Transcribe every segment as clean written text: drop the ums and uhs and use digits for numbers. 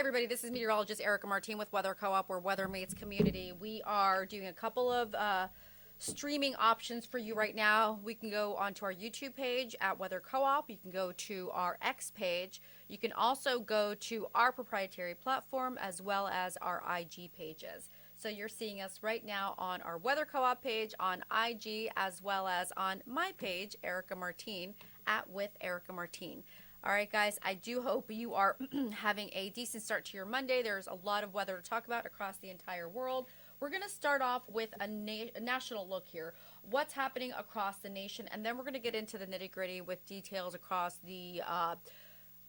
everybody. This is meteorologist Erica Martin with Weather Co-op, where weather meets community. We are doing a couple of streaming options for you right now. We can go onto our YouTube page at Weather Co-op. You can go to our X page. You can also go to our proprietary platform as well as our IG pages. So you're seeing us right now on our Weather Co-op page on IG as well as on my page, Erica Martin, at With Erica Martin. All right, guys, I do hope you are having a decent start to your Monday. There's a lot of weather to talk about across the entire world. We're going to start off with a national look here, what's happening across the nation, and then we're going to get into the nitty-gritty with details across the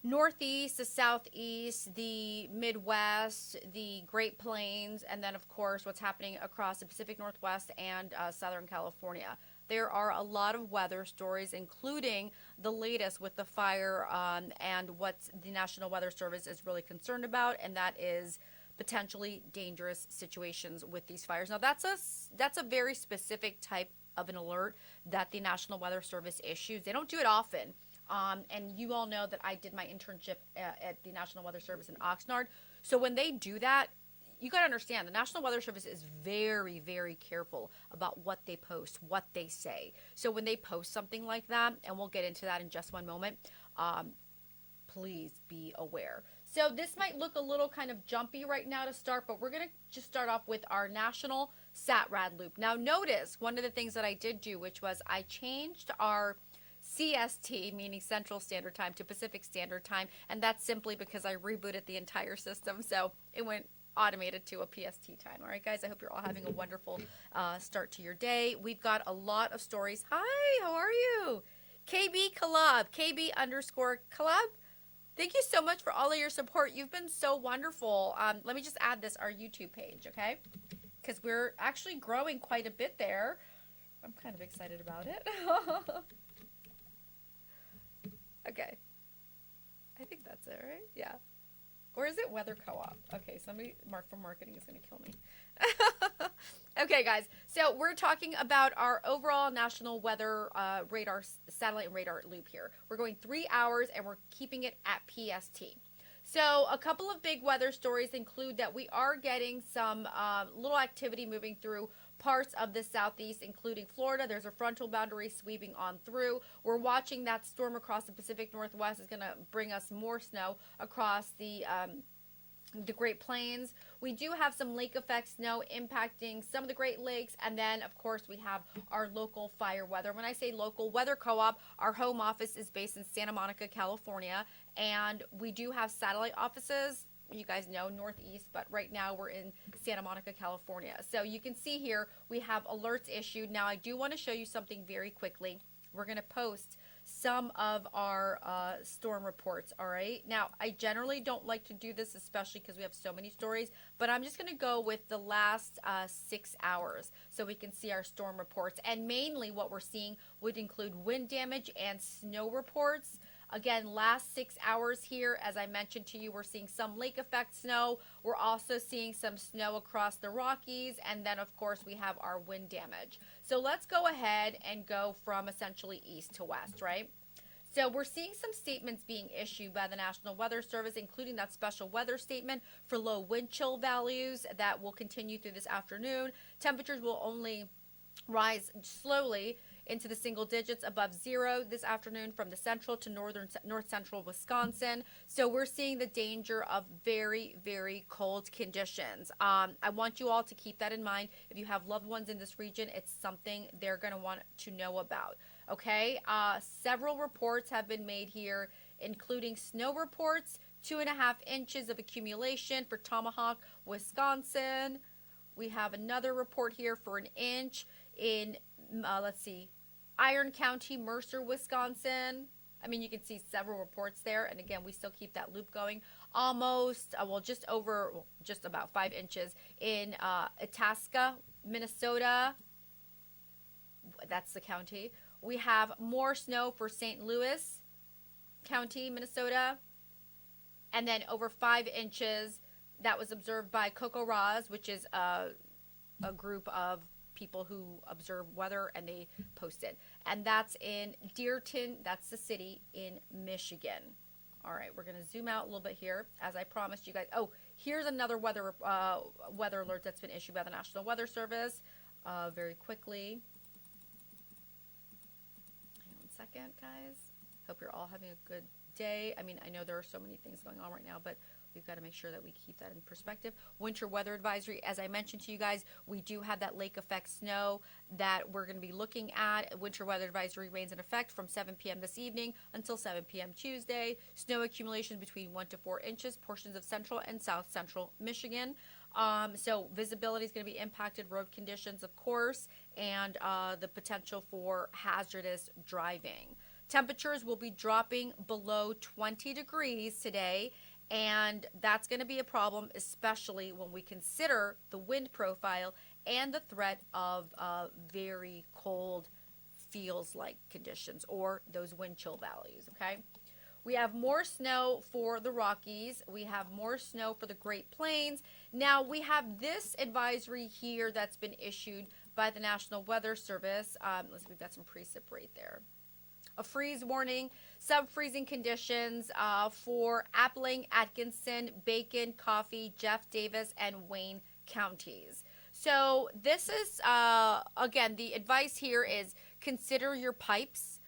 Northeast, the Southeast, the Midwest, the Great Plains, and then, of course, what's happening across the Pacific Northwest and Southern California. There are a lot of weather stories, including the latest with the fire and what the National Weather Service is really concerned about, and that is potentially dangerous situations with these fires. Now, that's a very specific type of an alert that the National Weather Service issues. They don't do it often. And you all know that I did my internship at the National Weather Service in Oxnard. So when they do that, you got to understand the National Weather Service is very, very careful about what they post, what they say. So when they post something like that, and we'll get into that in just one moment, please be aware. So this might look a little kind of jumpy right now to start, but we're going to just start off with our national SATRAD loop. Now notice one of the things that I did do, which was I changed our CST, meaning Central Standard Time, to Pacific Standard Time, and that's simply because I rebooted the entire system, so it went automated to a PST time. All right, guys, I hope you're all having a wonderful start to your day. We've got a lot of stories. Hi, how are you? KB Collab, KB underscore Collab. Thank you so much for all of your support. You've been so wonderful. Let me just add this, our YouTube page, okay? Because we're actually growing quite a bit there. I'm kind of excited about it. Okay. I think that's it, right? Yeah. Or is it Weather Co-op? Okay, somebody from marketing is going to kill me. Okay, guys. So we're talking about our overall national weather radar, satellite and radar loop here. We're going 3 hours, and we're keeping it at PST. So a couple of big weather stories include that we are getting some little activity moving through parts of the southeast, including Florida. There's a frontal boundary sweeping on through. We're watching that storm across the Pacific Northwest is going to bring us more snow across the Great Plains. We do have some lake effect snow impacting some of the Great Lakes, and then of course we have our local fire weather. When I say local, Weather Co-op, our home office is based in Santa Monica, California, and we do have satellite offices, you guys know, northeast, but right now we're in Santa Monica, California. So you can see here we have alerts issued. Now I do want to show you something very quickly. We're going to post some of our storm reports, all right? Now, I generally don't like to do this, especially because we have so many stories, but I'm just going to go with the last 6 hours so we can see our storm reports. And mainly what we're seeing would include wind damage and snow reports. Again, last 6 hours here, as I mentioned to you, we're seeing some lake effect snow. We're also seeing some snow across the Rockies. And then, of course, we have our wind damage. So let's go ahead and go from essentially east to west, right? So we're seeing some statements being issued by the National Weather Service, including that special weather statement for low wind chill values that will continue through this afternoon. Temperatures will only rise slowly into the single digits above zero this afternoon from the central to north central Wisconsin. So we're seeing the danger of very, very cold conditions. I want you all to keep that in mind. If you have loved ones in this region, it's something they're going to want to know about. Okay, several reports have been made here, including snow reports, 2.5 inches of accumulation for Tomahawk, Wisconsin. We have another report here for 1 inch in, let's see, Iron County, Mercer, Wisconsin. I mean, you can see several reports there. And again, we still keep that loop going. Almost, just about 5 inches in Itasca, Minnesota. That's the county. We have more snow for St. Louis County, Minnesota. And then over 5 inches that was observed by CoCoRaHS, which is a group of people who observe weather, and they post it. And that's in Dearborn, that's the city in Michigan. All right, we're going to zoom out a little bit here, as I promised you guys. Oh, here's another weather alert that's been issued by the National Weather Service. Very quickly. Hang on a second, guys. Hope you're all having a good day. I mean, I know there are so many things going on right now, but we've got to make sure that we keep that in perspective. Winter weather advisory, as I mentioned to you guys, we do have that lake effect snow that we're going to be looking at. Winter weather advisory remains in effect from 7 p.m. this evening until 7 p.m. Tuesday. Snow accumulations between 1 to 4 inches, portions of central and south central Michigan. So visibility is going to be impacted, road conditions, of course, and the potential for hazardous driving. Temperatures will be dropping below 20 degrees today, and that's going to be a problem, especially when we consider the wind profile and the threat of very cold feels-like conditions, or those wind chill values, okay? We have more snow for the Rockies. We have more snow for the Great Plains. Now, we have this advisory here that's been issued by the National Weather Service. We've got some precip right there. A freeze warning, sub-freezing conditions for Appling, Atkinson, Bacon, Coffee, Jeff Davis, and Wayne counties. So this is, again, the advice here is consider your pipes.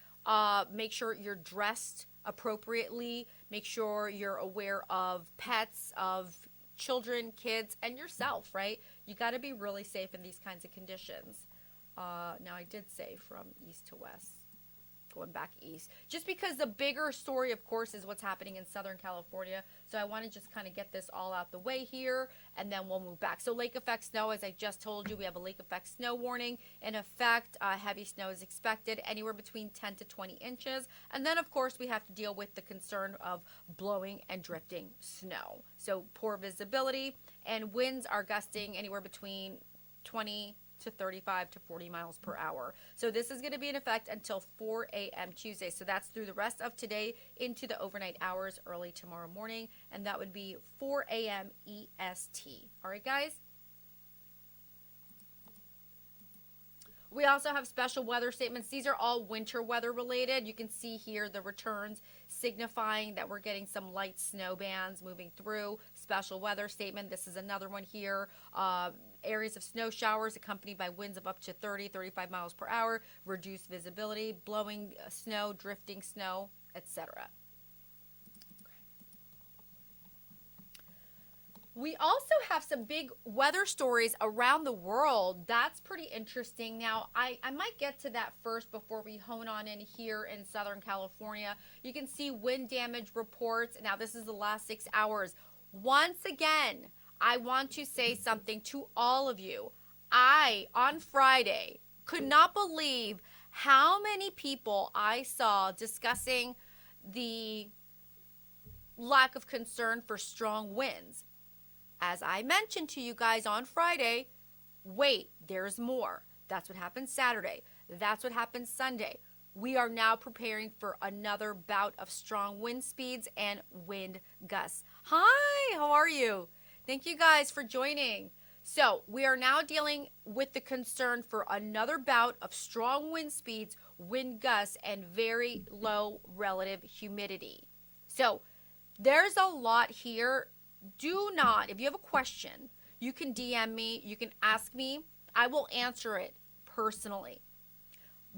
Make sure you're dressed appropriately. Make sure you're aware of pets, of children, kids, and yourself, right? You got to be really safe in these kinds of conditions. Now, I did say from east to west, going back east, just because the bigger story, of course, is what's happening in Southern California. So I want to just kind of get this all out the way here, and then we'll move back. So lake effect snow, as I just told you, we have a lake effect snow warning in effect. Heavy snow is expected anywhere between 10 to 20 inches. And then, of course, we have to deal with the concern of blowing and drifting snow. So poor visibility, and winds are gusting anywhere between 20 to 35 to 40 miles per hour. So this is going to be in effect until 4 a.m. Tuesday. So that's through the rest of today into the overnight hours, early tomorrow morning. And that would be 4 a.m. EST. All right, guys? We also have special weather statements. These are all winter weather related. You can see here the returns signifying that we're getting some light snow bands moving through. Special weather statement. This is another one here. Areas of snow showers accompanied by winds of up to 30, 35 miles per hour. Reduced visibility, blowing snow, drifting snow, etc. We also have some big weather stories around the world. That's pretty interesting. Now, I might get to that first before we hone on in here in Southern California. You can see wind damage reports. Now, this is the last 6 hours. Once again, I want to say something to all of you. I, on Friday, could not believe how many people I saw discussing the lack of concern for strong winds. As I mentioned to you guys on Friday, wait, there's more. That's what happened Saturday. That's what happened Sunday. We are now preparing for another bout of strong wind speeds and wind gusts. Hi, how are you? Thank you guys for joining. So we are now dealing with the concern for another bout of strong wind speeds, wind gusts, and very low relative humidity. So there's a lot here. Do not, if you have a question, you can DM me, you can ask me, I will answer it personally.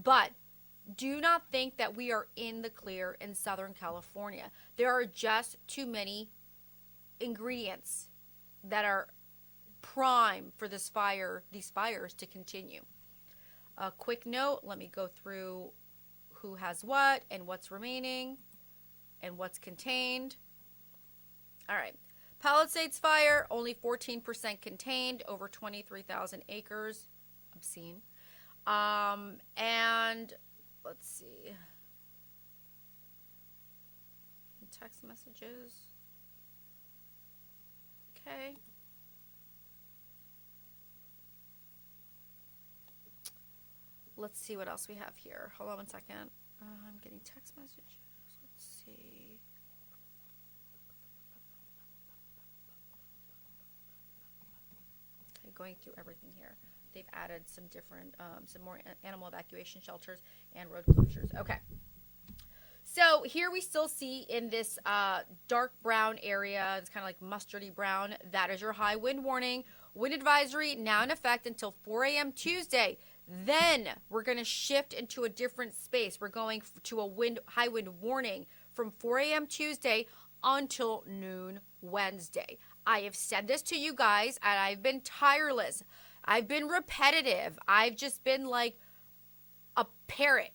But do not think that we are in the clear in Southern California. There are just too many ingredients that are prime for these fires to continue. A quick note, let me go through who has what and what's remaining and what's contained. All right. Palisades fire, only 14% contained, over 23,000 acres. Obscene. And let's see. Text messages. Okay. Let's see what else we have here. Hold on one second. I'm getting text messages. Let's see. Going through everything here. They've added some different, some more animal evacuation shelters and road closures. Okay. So here we still see in this dark brown area, it's kind of like mustardy brown, that is your high wind warning. Wind advisory now in effect until 4 a.m. Tuesday. Then we're going to shift into a different space. We're going to a high wind warning from 4 a.m. Tuesday until noon Wednesday. I have said this to you guys, and I've been tireless. I've been repetitive. I've just been like a parrot,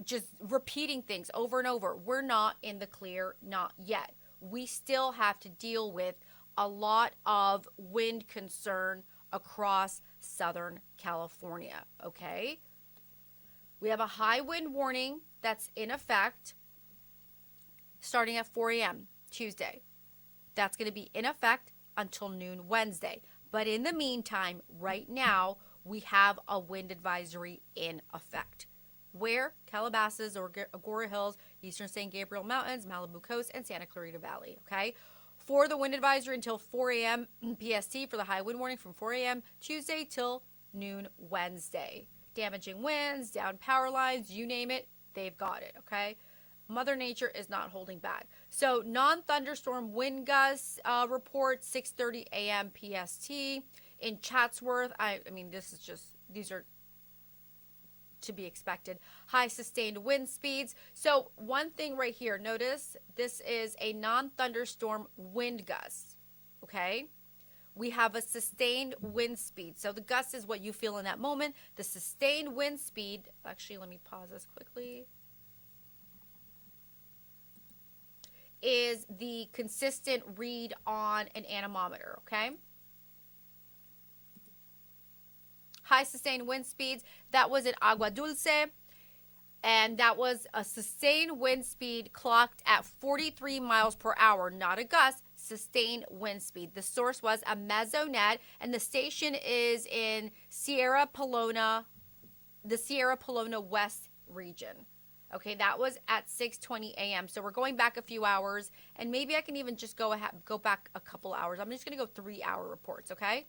just repeating things over and over. We're not in the clear, not yet. We still have to deal with a lot of wind concern across Southern California, okay? We have a high wind warning that's in effect starting at 4 a.m. Tuesday. That's going to be in effect until noon Wednesday. But in the meantime, right now, we have a wind advisory in effect. Where? Calabasas, or Agoura Hills, Eastern San Gabriel Mountains, Malibu Coast, and Santa Clarita Valley, okay? For the wind advisory until 4 a.m. PST, for the high wind warning from 4 a.m. Tuesday till noon Wednesday. Damaging winds, down power lines, you name it, they've got it, okay? Mother Nature is not holding back. So non-thunderstorm wind gusts report 6:30 a.m. PST. In Chatsworth, I mean, these are to be expected. High sustained wind speeds. So one thing right here, notice this is a non-thunderstorm wind gust, okay? We have a sustained wind speed. So the gust is what you feel in that moment. The sustained wind speed, actually, let me pause this quickly, is the consistent read on an anemometer, okay? High sustained wind speeds, that was in Agua Dulce, and that was a sustained wind speed clocked at 43 miles per hour, not a gust, sustained wind speed. The source was a Mesonet, and the station is in Sierra Pelona, the Sierra Pelona West region. Okay, that was at 6:20 a.m. So we're going back a few hours, and maybe I can even just go back a couple hours. I'm just going to go 3-hour reports, okay?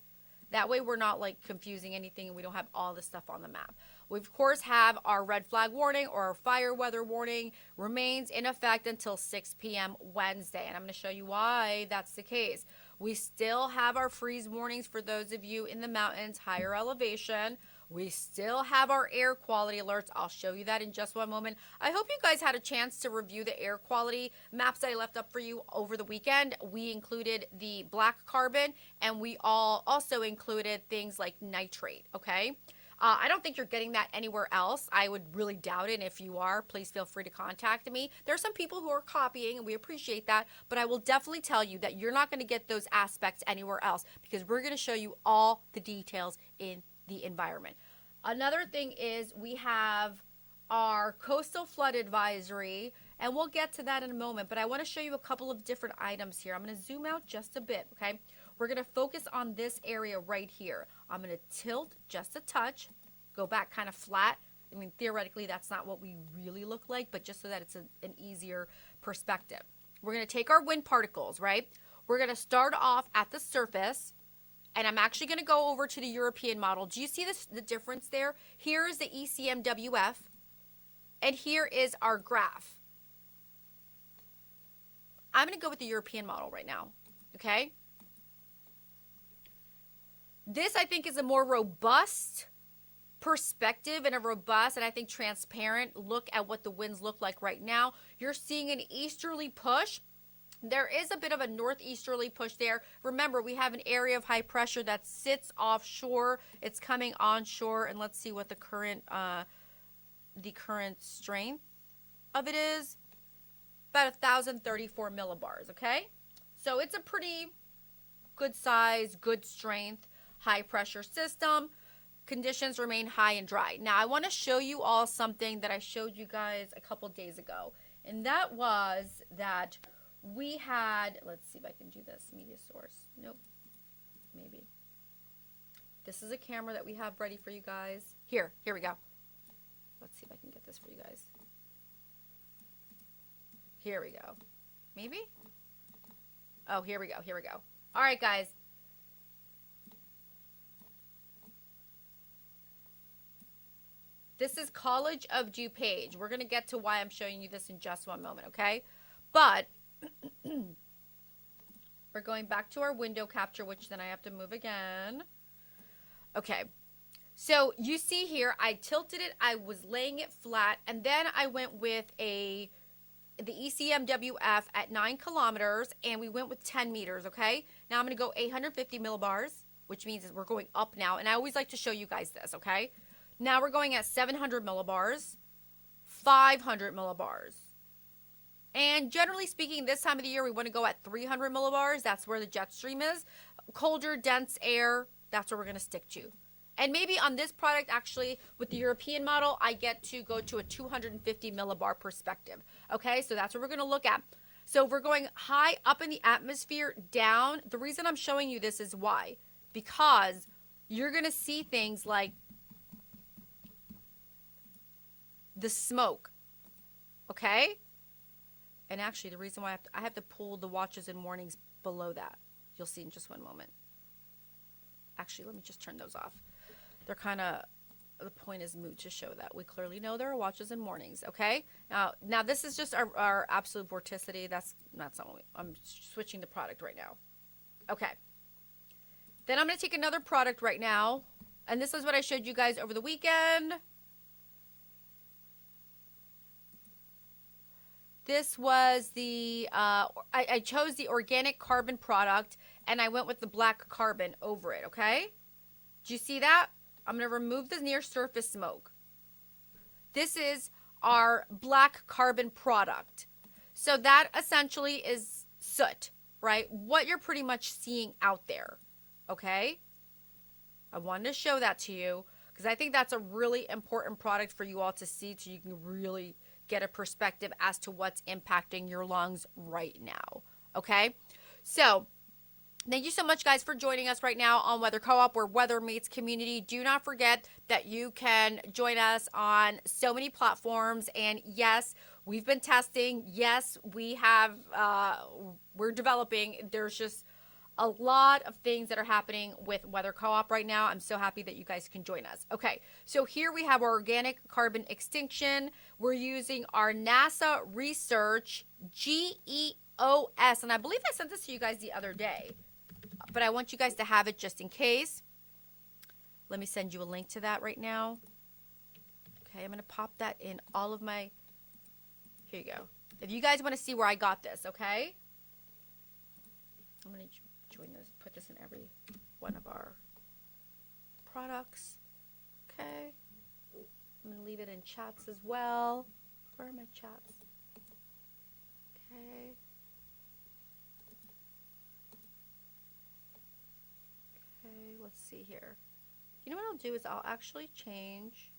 That way we're not like confusing anything and we don't have all this stuff on the map. We, of course, have our red flag warning or our fire weather warning remains in effect until 6 p.m. Wednesday. And I'm going to show you why that's the case. We still have our freeze warnings for those of you in the mountains, higher elevation. We still have our air quality alerts. I'll show you that in just one moment. I hope you guys had a chance to review the air quality maps that I left up for you over the weekend. We included the black carbon, and we also included things like nitrate, okay? I don't think you're getting that anywhere else. I would really doubt it. And if you are, please feel free to contact me. There are some people who are copying, and we appreciate that. But I will definitely tell you that you're not going to get those aspects anywhere else, because we're going to show you all the details in the environment. Another thing is we have our coastal flood advisory, and we'll get to that in a moment, but I want to show you a couple of different items here. I'm going to zoom out just a bit, okay? We're going to focus on this area right here. I'm going to tilt just a touch, go back kind of flat. I mean, theoretically, that's not what we really look like, but just so that it's an easier perspective. We're going to take our wind particles, right? We're going to start off at the surface, and I'm actually going to go over to the European model. Do you see the difference there? Here is the ECMWF, and here is our graph. I'm going to go with the European model right now, okay? This, I think, is a more robust perspective and a robust and I think transparent look at what the winds look like right now. You're seeing an easterly push. There is a bit of a northeasterly push there. Remember, we have an area of high pressure that sits offshore. It's coming onshore, and let's see what the current strength of it is. About 1,034 millibars, okay? So it's a pretty good size, good strength, high pressure system. Conditions remain high and dry. Now, I want to show you all something that I showed you guys a couple days ago, and that was that we had, let's see if I can do this, media source. Nope, maybe. This is a camera that we have ready for you guys. Here we go. Let's see if I can get this for you guys. Here we go. Maybe? Oh, here we go. All right, guys. This is College of DuPage. We're going to get to why I'm showing you this in just one moment, okay? But we're going back to our window capture, which then I have to move again. Okay. So you see here, I tilted it, I was laying it flat, and then I went with the ECMWF at 9 kilometers, and we went with 10 meters, okay? Now I'm going to go 850 millibars, which means we're going up now, and I always like to show you guys this, okay? Now we're going at 700 millibars, 500 millibars. And generally speaking, this time of the year, we want to go at 300 millibars. That's where the jet stream is. Colder, dense air, that's where we're going to stick to. And maybe on this product, actually, with the European model, I get to go to a 250 millibar perspective. Okay, so that's what we're going to look at. So if we're going high up in the atmosphere, down, the reason I'm showing you this is why. Because you're going to see things like the smoke. Okay? And actually, the reason why I have to pull the watches and warnings below that. You'll see in just one moment. Actually, let me just turn those off. They're kind of, the point is moot to show that. We clearly know there are watches and warnings, okay? Now this is just our absolute vorticity. That's not something, I'm switching the product right now. Okay. Then I'm going to take another product right now. And this is what I showed you guys over the weekend. This was the, I chose the organic carbon product, and I went with the black carbon over it, okay? Do you see that? I'm going to remove the near surface smoke. This is our black carbon product. So that essentially is soot, right? What you're pretty much seeing out there, okay? I wanted to show that to you because I think that's a really important product for you all to see so you can really get a perspective as to what's impacting your lungs right now, okay? So thank you so much, guys, for joining us right now on Weather Co-op, where weather meets community. Do not forget that you can join us on so many platforms. And yes, we've been testing. Yes, we have, we're developing. There's just a lot of things that are happening with Weather Co-op right now. I'm so happy that you guys can join us. Okay, so here we have our organic carbon extinction. We're using our NASA research GEOS, and I believe I sent this to you guys the other day, but I want you guys to have it just in case. Let me send you a link to that right now. Okay, I'm going to pop that in all of my, here you go. If you guys want to see where I got this, okay? I'm going to join this, put this in every one of our products. Okay. I'm going to leave it in chats as well. Where are my chats? Okay. Okay, let's see here. You know what I'll do is I'll actually change.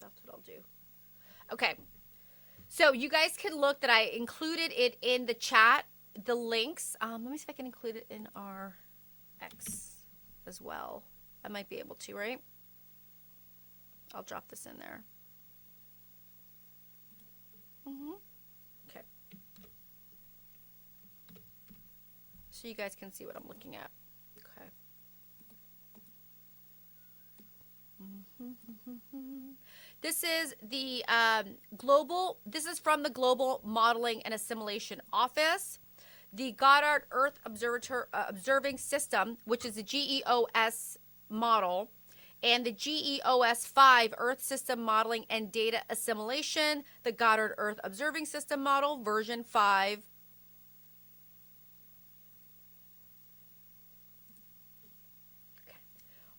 That's what I'll do. Okay. So you guys can look that I included it in the chat, the links. Let me see if I can include it in our X as well. I might be able to, right? I'll drop this in there. Okay. So you guys can see what I'm looking at. Okay. This is the this is from the Global Modeling and Assimilation Office. The Goddard Earth Observing System, which is the GEOS model, and the GEOS 5 Earth System Modeling and Data Assimilation, the Goddard Earth Observing System model, version 5.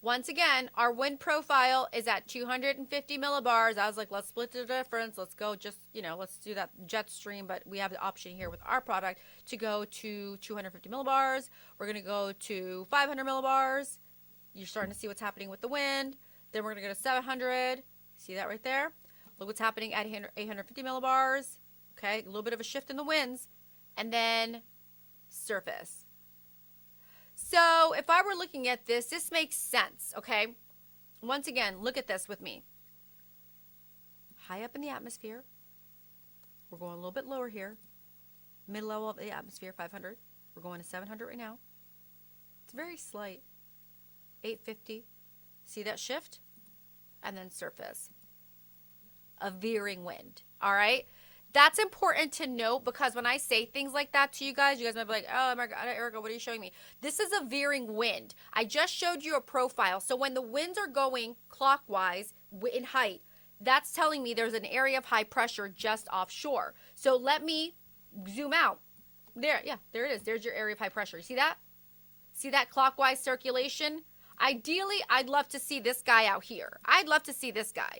Once again, our wind profile is at 250 millibars. I was like, let's split the difference. Let's go just, let's do that jet stream. But we have the option here with our product to go to 250 millibars. We're going to go to 500 millibars. You're starting to see what's happening with the wind. Then we're going to go to 700. See that right there? Look what's happening at 850 millibars. Okay, a little bit of a shift in the winds. And then surface. So if I were looking at this, this makes sense, okay? Once again, look at this with me. high up in the atmosphere. We're going a little bit lower here. Mid-level of the atmosphere, 500. We're going to 700 right now. It's very slight. 850. See that shift? And then surface. A veering wind. All right? That's important to note because when I say things like that to you guys might be like, oh my God, Erica, what are you showing me? This is a veering wind. I just showed you a profile. So when the winds are going clockwise in height, that's telling me there's an area of high pressure just offshore. So let me zoom out. There, yeah, there it is. There's your area of high pressure. You see that? See that clockwise circulation? Ideally, I'd love to see this guy out here. I'd love to see this guy.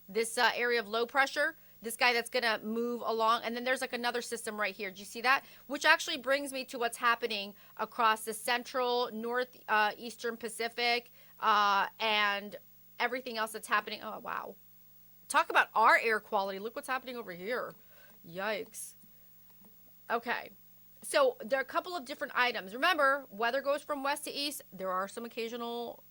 This area of low pressure. This guy that's going to move along. And then there's like another system right here. Do you see that? Which actually brings me to what's happening across the central, northeastern Pacific, and everything else that's happening. Oh, wow. Talk about our air quality. Look what's happening over here. Yikes. Okay. So there are a couple of different items. Remember, weather goes from west to east. There are some occasional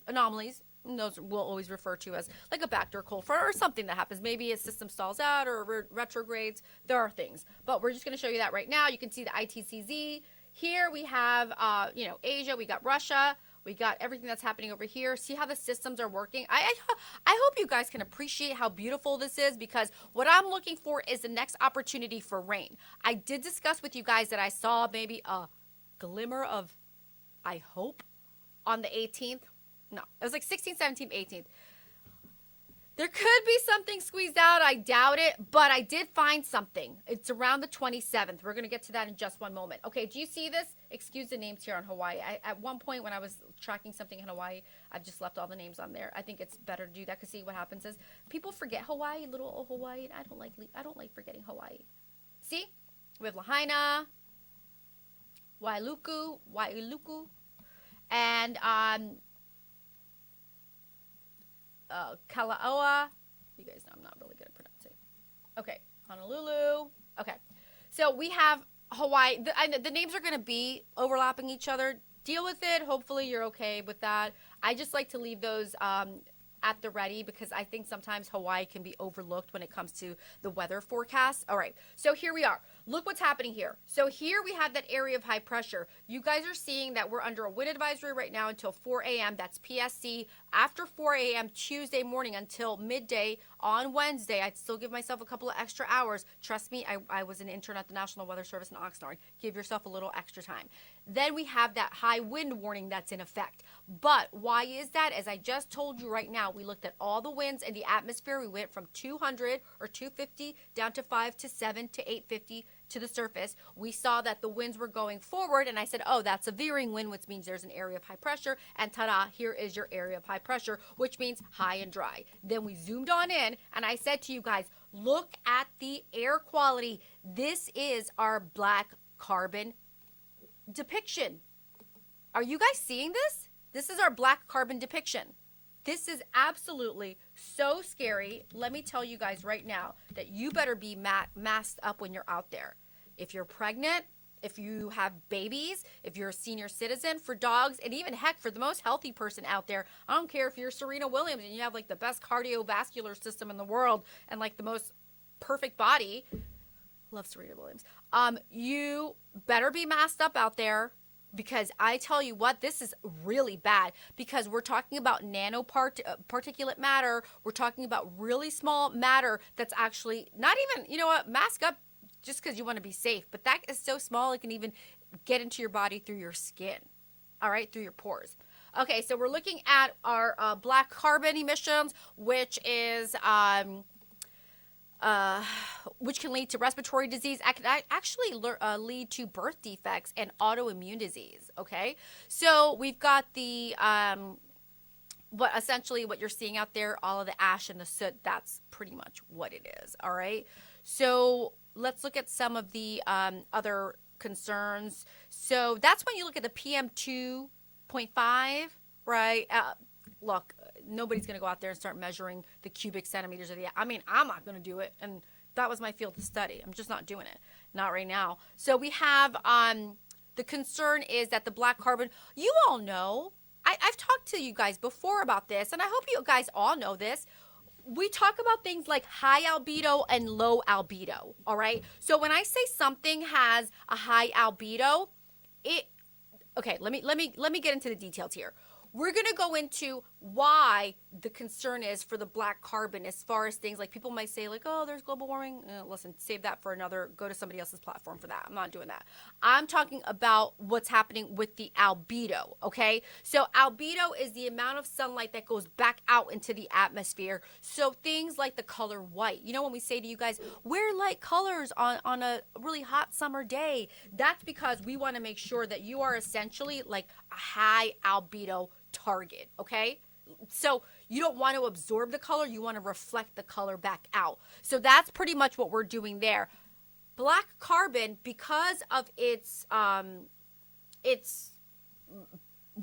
anomalies. And those we'll always refer to as like a backdoor cold front or something that happens. Maybe a system stalls out or retrogrades. There are things. But we're just going to show you that right now. You can see the ITCZ. Here we have, Asia. We got Russia. We got everything that's happening over here. See how the systems are working? I hope you guys can appreciate how beautiful this is because what I'm looking for is the next opportunity for rain. I did discuss with you guys that I saw maybe a glimmer of, I hope, on the 18th. No, it was like 16th, 17th, 18th. There could be something squeezed out. I doubt it, but I did find something. It's around the 27th. We're going to get to that in just one moment. Okay, do you see this? Excuse the names here on Hawaii. At one point when I was tracking something in Hawaii, I've just left all the names on there. I think it's better to do that because see what happens is people forget Hawaii, little old Hawaii, and I don't like forgetting Hawaii. See? We have Lahaina, Wailuku, and Kalaoa. You guys know I'm not really good at pronouncing. Okay, Honolulu. Okay, so we have Hawaii. The names are going to be overlapping each other. Deal with it. Hopefully you're okay with that. I just like to leave those at the ready because I think sometimes Hawaii can be overlooked when it comes to the weather forecast. All right, so here we are. Look what's happening here. So here we have that area of high pressure. You guys are seeing that we're under a wind advisory right now until 4 a.m. That's PSC. After 4 a.m. Tuesday morning until midday on Wednesday, I'd still give myself a couple of extra hours. Trust me, I was an intern at the National Weather Service in Oxnard. Give yourself a little extra time. Then we have that high wind warning that's in effect. But why is that? As I just told you right now, we looked at all the winds in the atmosphere. We went from 200 or 250 down to 5 to 7 to 850 to the surface. We saw that the winds were going forward, and I said, oh, that's a veering wind, which means there's an area of high pressure, and ta-da, here is your area of high pressure, which means high and dry. Then we zoomed on in, and I said to you guys, look at the air quality. This is our black carbon depiction. Are you guys seeing this? This is our black carbon depiction. This is absolutely so scary. Let me tell you guys right now that you better be masked up when you're out there. If you're pregnant, if you have babies, if you're a senior citizen, for dogs, and even heck, for the most healthy person out there, I don't care if you're Serena Williams and you have like the best cardiovascular system in the world and like the most perfect body. Love Serena Williams. You better be masked up out there. Because I tell you what, this is really bad because we're talking about particulate matter. We're talking about really small matter that's actually not even, you know what, mask up just because you want to be safe. But that is so small it can even get into your body through your skin, all right, through your pores. Okay, so we're looking at our black carbon emissions, which is which can lead to respiratory disease. It can actually lead to birth defects and autoimmune disease. Okay, so we've got the essentially what you're seeing out there, all of the ash and the soot. That's pretty much what it is. All right, so let's look at some of the other concerns. So that's when you look at the PM 2.5, right? Look, nobody's going to go out there and start measuring the cubic centimeters of the, I'm not going to do it. And that was my field of study. I'm just not doing it. Not right now. So we have, the concern is that the black carbon, you all know, I've talked to you guys before about this, and I hope you guys all know this. we talk about things like high albedo and low albedo, all right? So when I say something has a high albedo, it okay, let me get into the details here. We're going to go into why the concern is for the black carbon as far as things like people might say like, oh, there's global warming. Listen, save that for another, go to somebody else's platform for that. I'm not doing that. I'm talking about what's happening with the albedo, okay? So albedo is the amount of sunlight that goes back out into the atmosphere. So things like the color white. You know, when we say to you guys, wear light colors on a really hot summer day, that's because we want to make sure that you are essentially like a high albedo target, okay? So you don't want to absorb the color, you want to reflect the color back out. So that's pretty much what we're doing there. Black carbon, because of its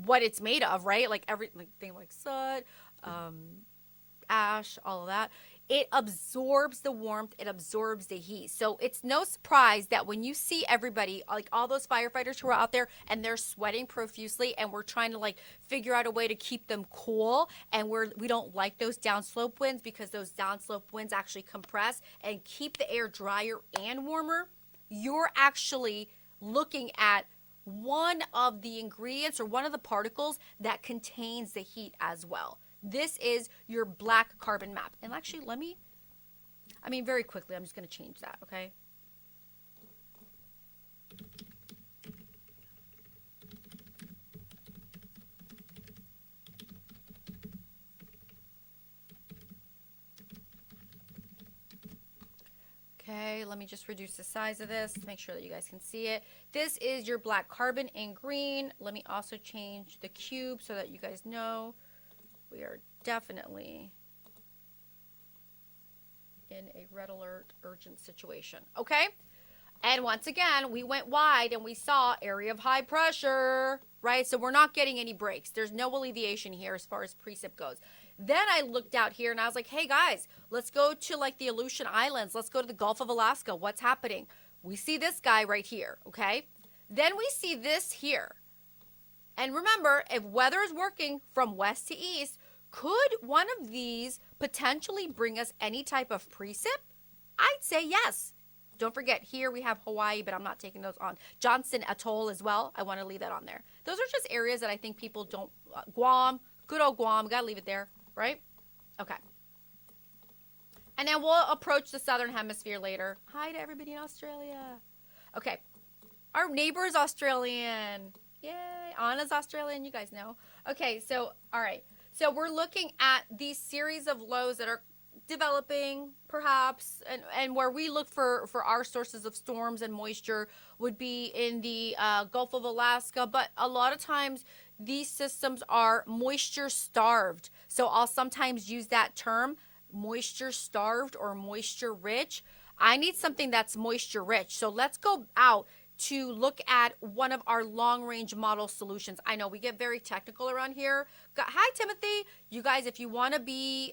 what it's made of, right? Like everything like soot, ash, all of that. It absorbs the warmth, it absorbs the heat. So it's no surprise that when you see everybody, like all those firefighters who are out there and they're sweating profusely and we're trying to like figure out a way to keep them cool, and we don't like those downslope winds because those downslope winds actually compress and keep the air drier and warmer, you're actually looking at one of the ingredients or one of the particles that contains the heat as well. This is your black carbon map. And actually, very quickly, I'm just going to change that, okay? Okay, let me just reduce the size of this to make sure that you guys can see it. This is your black carbon in green. Let me also change the cube so that you guys know we are definitely in a red alert urgent situation. Okay? And once again, we went wide and we saw area of high pressure, right? So we're not getting any breaks. There's no alleviation here as far as precip goes. Then I looked out here and I was like, hey guys, let's go to like the Aleutian Islands. Let's go to the Gulf of Alaska. What's happening? We see this guy right here, okay? Then we see this here. And remember, if weather is working from west to east, could one of these potentially bring us any type of precip? I'd say yes. Don't forget, here we have Hawaii, but I'm not taking those on. Johnston Atoll as well. I want to leave that on there. Those are just areas that I think people don't. Guam, good old Guam. Got to leave it there, right? Okay. And then we'll approach the southern hemisphere later. Hi to everybody in Australia. Okay. Our neighbor is Australian. Yay. Anna's Australian. You guys know. Okay, so, all right. So we're looking at these series of lows that are developing, perhaps, and where we look for our sources of storms and moisture would be in the Gulf of Alaska. But a lot of times these systems are moisture starved. So I'll sometimes use that term, moisture starved or moisture rich. I need something that's moisture rich. So let's go out to look at one of our long-range model solutions. I know we get very technical around here. Hi, Timothy. You guys, if you want to be,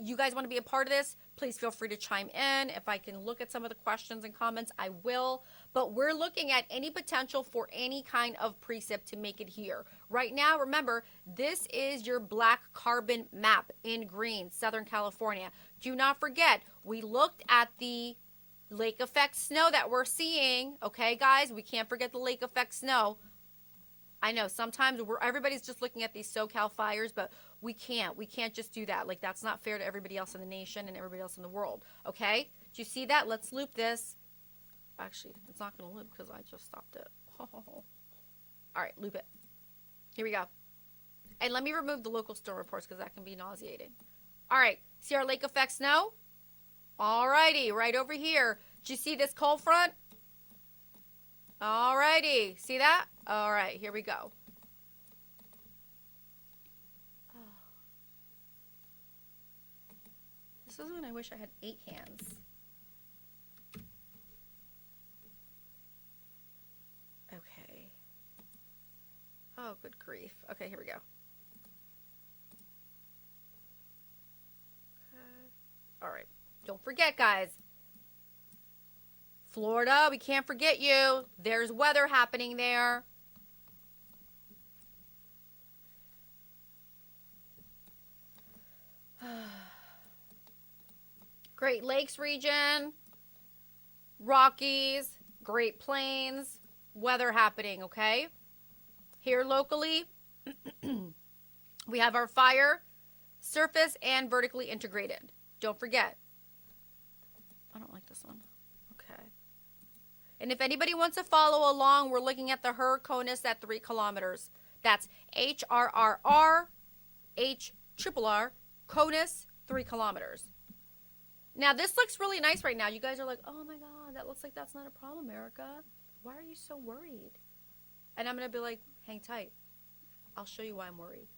you guys want to be a part of this, please feel free to chime in. If I can look at some of the questions and comments, I will. But we're looking at any potential for any kind of precip to make it here. Right now, remember, this is your black carbon map in green, Southern California. Do not forget, we looked at the lake effect snow that we're seeing. Okay, guys, we can't forget the lake effect snow. I know sometimes everybody's just looking at these SoCal fires, but we can't just do that. Like, that's not fair to everybody else in the nation and everybody else in the world. Okay, do you see that? Let's loop this. Actually, it's not going to loop because I just stopped it. All right, loop it. Here we go. And let me remove the local storm reports because that can be nauseating. All right, see our lake effect snow? Alrighty, right over here. Do you see this cold front? Alrighty, see that? Alright, here we go. Oh. This is when I wish I had 8 hands. Okay. Oh, good grief. Okay, here we go. Alright. Don't forget, guys. Florida, we can't forget you. There's weather happening there. Great Lakes region, Rockies, Great Plains, weather happening, okay? Here locally, we have our fire, surface, and vertically integrated. Don't forget. I don't like this one. Okay. And if anybody wants to follow along, we're looking at the HRRR at 3 kilometers. That's HRRR, HRRR, CONUS, 3 kilometers. Now, this looks really nice right now. You guys are like, oh my God, that looks like that's not a problem, Erica. Why are you so worried? And I'm going to be like, hang tight. I'll show you why I'm worried.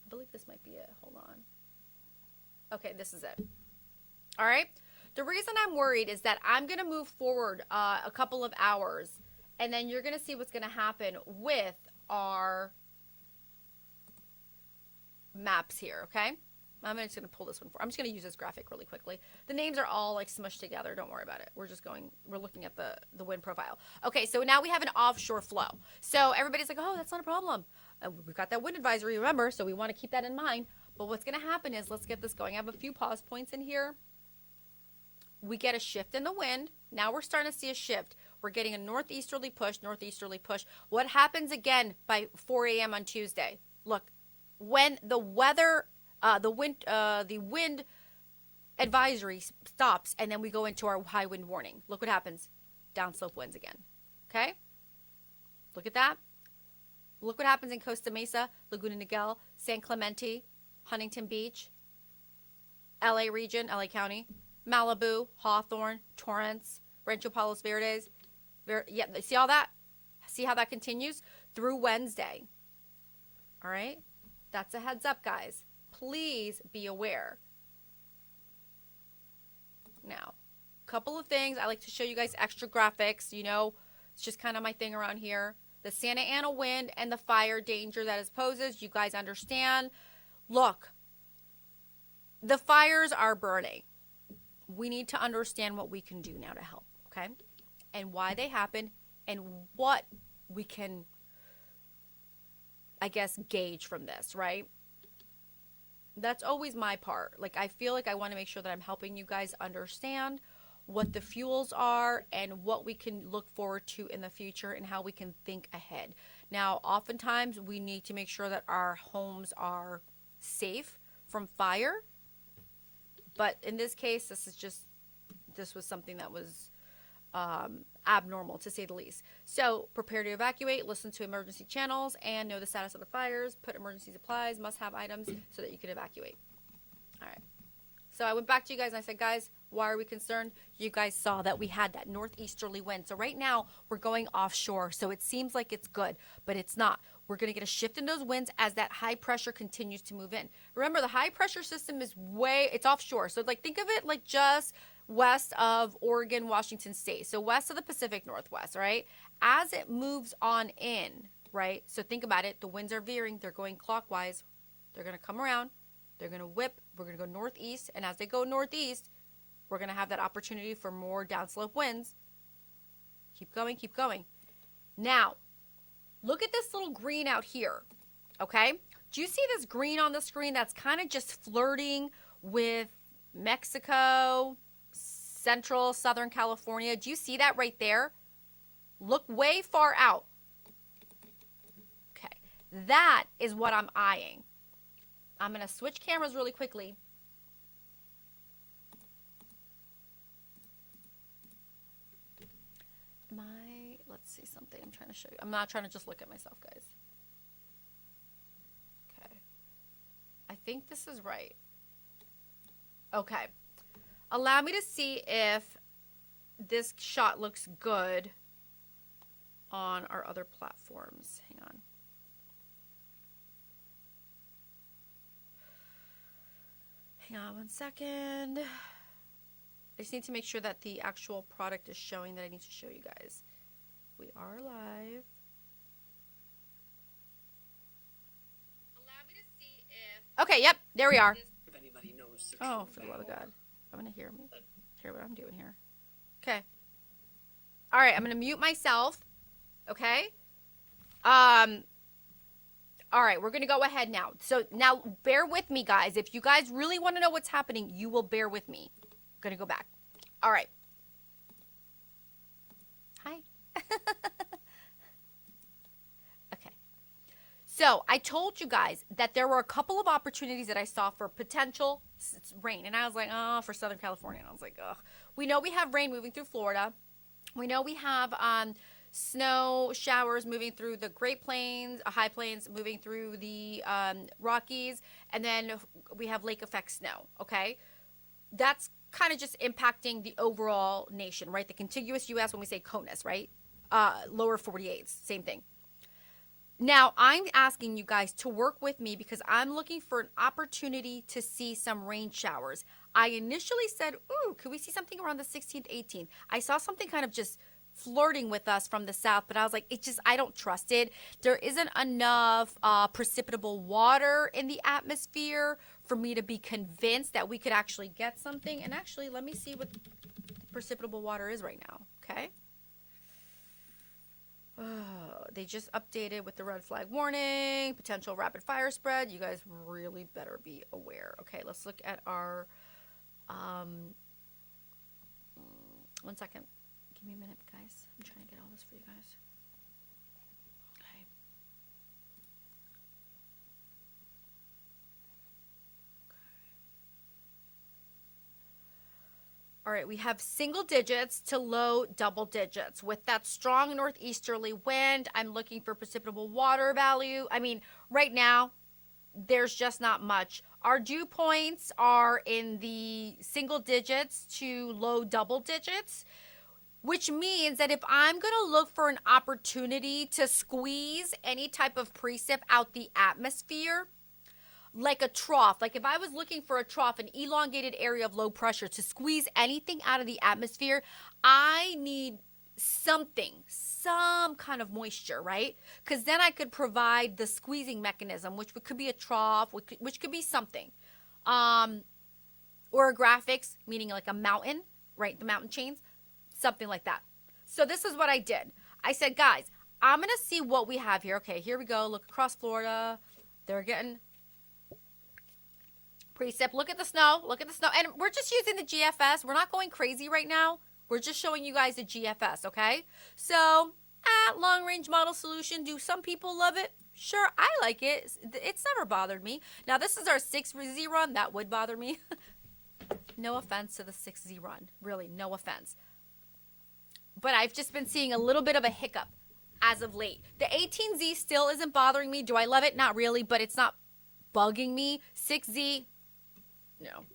I believe this might be it. Hold on. Okay, this is it. All right. The reason I'm worried is that I'm going to move forward a couple of hours, and then you're going to see what's going to happen with our maps here, okay? I'm just going to pull this one for. I'm just going to use this graphic really quickly. The names are all like smushed together. Don't worry about it. We're looking at the wind profile. Okay, so now we have an offshore flow. So everybody's like, oh, that's not a problem. We've got that wind advisory, remember, so we want to keep that in mind. But what's going to happen is, let's get this going. I have a few pause points in here. We get a shift in the wind. Now we're starting to see a shift. We're getting a northeasterly push, northeasterly push. What happens again by 4 a.m. on Tuesday? Look, when the weather, the wind advisory stops, and then we go into our high wind warning. Look what happens. Downslope winds again. Okay? Look at that. Look what happens in Costa Mesa, Laguna Niguel, San Clemente, Huntington Beach, LA region, LA County, Malibu, Hawthorne, Torrance, Rancho Palos Verdes. Yeah, see all that? See how that continues through Wednesday. All right? That's a heads up, guys. Please be aware. Now, a couple of things. I like to show you guys extra graphics. You know, it's just kind of my thing around here. The Santa Ana wind and the fire danger that it poses. You guys understand. Look, the fires are burning. We need to understand what we can do now to help, okay? And why they happen and what we can, I guess, gauge from this, right? That's always my part. Like, I feel like I want to make sure that I'm helping you guys understand what the fuels are and what we can look forward to in the future and how we can think ahead. Now, oftentimes we need to make sure that our homes are safe from fire. But in this case, this was something that was abnormal, to say the least. So prepare to evacuate, listen to emergency channels, and know the status of the fires. Put emergency supplies, must-have items so that you can evacuate. All right. So I went back to you guys and I said, guys, why are we concerned? You guys saw that we had that northeasterly wind. So right now we're going offshore. So it seems like it's good, but it's not. We're going to get a shift in those winds as that high pressure continues to move in. Remember, the high pressure system is it's offshore. So like think of it like just west of Oregon, Washington State. So west of the Pacific Northwest, right? As it moves on in, right? So think about it. The winds are veering. They're going clockwise. They're going to come around. They're going to whip. We're going to go northeast. And as they go northeast, we're going to have that opportunity for more downslope winds. Keep going, keep going. Now, look at this little green out here, okay? Do you see this green on the screen that's kind of just flirting with Mexico, central, southern California? Do you see that right there? Look way far out. Okay, that is what I'm eyeing. I'm going to switch cameras really quickly. Let's see something I'm trying to show you. I'm not trying to just look at myself, guys. Okay. I think this is right. Okay. Allow me to see if this shot looks good on our other platforms. Hang on. Hang on one second. I just need to make sure that the actual product is showing that I need to show you guys. We are live. Allow me to see if... Okay, yep, there we are. If anybody knows. Oh, for the love of God. I'm going to hear what I'm doing here. Okay. All right, I'm going to mute myself. Okay. Our All right, we're going to go ahead now. So now bear with me, guys. If you guys really want to know what's happening, you will bear with me. I'm going to go back. All right. Hi. Okay. So I told you guys that there were a couple of opportunities that I saw for potential rain. And I was like, oh, for Southern California. And I was like, ugh. We know we have rain moving through Florida. We know we have snow showers moving through the Great Plains, High Plains, moving through the Rockies. And then we have lake effect snow, okay? That's kind of just impacting the overall nation, right? The contiguous U.S. when we say CONUS, right? Lower 48s, same thing. Now, I'm asking you guys to work with me because I'm looking for an opportunity to see some rain showers. I initially said, ooh, could we see something around the 16th, 18th? I saw something kind of just flirting with us from the south, but I was like, I don't trust it. There isn't enough precipitable water in the atmosphere for me to be convinced that we could actually get something. And actually, let me see what precipitable water is right now, okay? Oh, they just updated with the red flag warning, potential rapid fire spread. You guys really better be aware. Okay, let's look at our, 1 second. Give me a minute, guys. I'm trying to get all this for you guys. Okay. All right, we have single digits to low double digits. With that strong northeasterly wind, I'm looking for precipitable water value. I mean, right now, there's just not much. Our dew points are in the single digits to low double digits, which means that if I'm going to look for an opportunity to squeeze any type of precip out the atmosphere, like a trough, like if I was looking for a trough, an elongated area of low pressure to squeeze anything out of the atmosphere, I need something, some kind of moisture, right? Because then I could provide the squeezing mechanism, which could be a trough, which could be something. Orographics, meaning like a mountain, right? The mountain chains, something like that. So this is what I did. I said, guys, I'm going to see what we have here. Okay, here we go. Look across Florida. They're getting precip. Look at the snow. Look at the snow. And we're just using the GFS. We're not going crazy right now. We're just showing you guys the GFS, okay? So, long-range model solution. Do some people love it? Sure, I like it. It's never bothered me. Now, this is our 6Z run. That would bother me. No offense to the 6Z run. Really, no offense. But I've just been seeing a little bit of a hiccup as of late. The 18Z still isn't bothering me. Do I love it? Not really, but it's not bugging me. 6Z, no.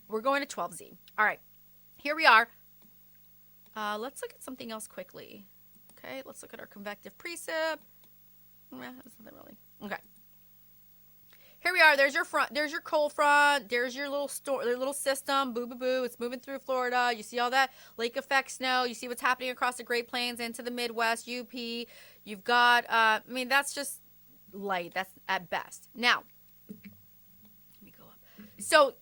We're going to 12Z. All right, here we are. Let's look at something else quickly. Okay, let's look at our convective precip. That's nothing really. Okay. Here we are. There's your front. There's your cold front. There's your little system. Boo, boo, boo. It's moving through Florida. You see all that lake effect snow. You see what's happening across the Great Plains into the Midwest, UP. You've got, I mean, that's just light. That's at best. Now, let me go up. So,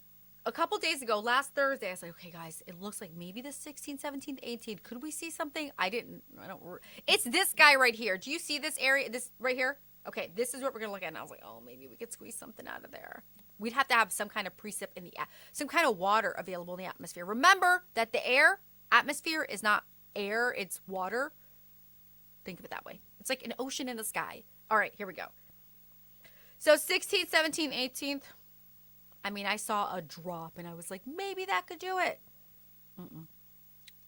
a couple days ago, last Thursday, I was like, okay, guys, it looks like maybe the 16th, 17th, 18th. Could we see something? I don't. It's this guy right here. Do you see this area? This right here? Okay, this is what we're going to look at. And I was like, oh, maybe we could squeeze something out of there. We'd have to have some kind of precip in the, some kind of water available in the atmosphere. Remember that the atmosphere is not air, it's water. Think of it that way. It's like an ocean in the sky. All right, here we go. So 16th, 17th, 18th. I mean, I saw a drop and I was like, maybe that could do it.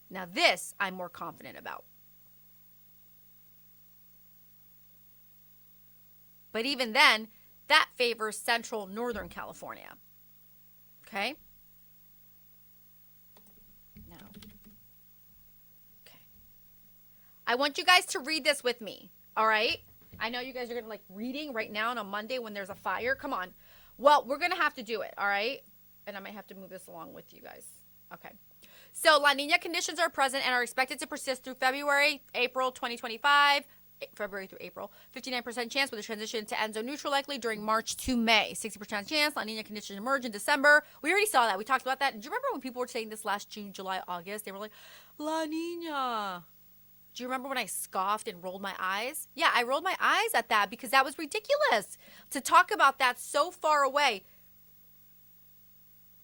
Now this, I'm more confident about. But even then, that favors central northern California. Okay? No. Okay. I want you guys to read this with me. All right? I know you guys are going to like reading right now on a Monday when there's a fire. Come on. Well, we're going to have to do it. All right? And I might have to move this along with you guys. Okay. So La Nina conditions are present and are expected to persist through February, April 2025. February through April. 59% chance with a transition to Enzo neutral likely during March to May. 60% chance La Nina conditions emerge in December. We already saw that. We talked about that. Do you remember when people were saying this last June, July, August? They were like, La Nina. Do you remember when I scoffed and rolled my eyes? Yeah, I rolled my eyes at that because that was ridiculous to talk about that so far away.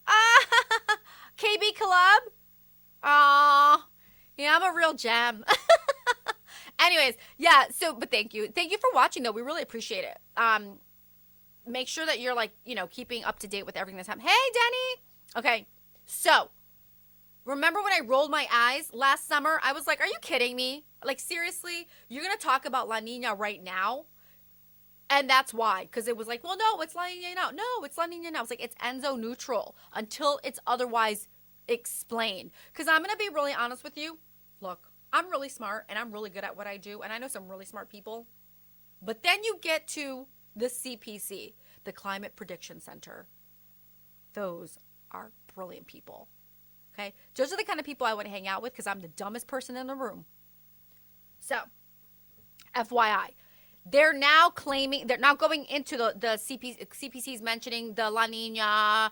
Ah, KB Club. Aw, yeah, I'm a real gem. Anyways, yeah. So, but thank you for watching. Though we really appreciate it. Make sure that you're like keeping up to date with everything that's happening. Hey, Denny. Okay, so remember when I rolled my eyes last summer? I was like, are you kidding me? Like, seriously? You're going to talk about La Nina right now? And that's why. Because it was like, well, no, it's La Nina now. No, it's La Nina now. It's like, it's Enso neutral until it's otherwise explained. Because I'm going to be really honest with you. Look, I'm really smart and I'm really good at what I do. And I know some really smart people. But then you get to the CPC, the Climate Prediction Center. Those are brilliant people. Okay, those are the kind of people I want to hang out with because I'm the dumbest person in the room. So, FYI, they're now going into the CPC's mentioning the La Nina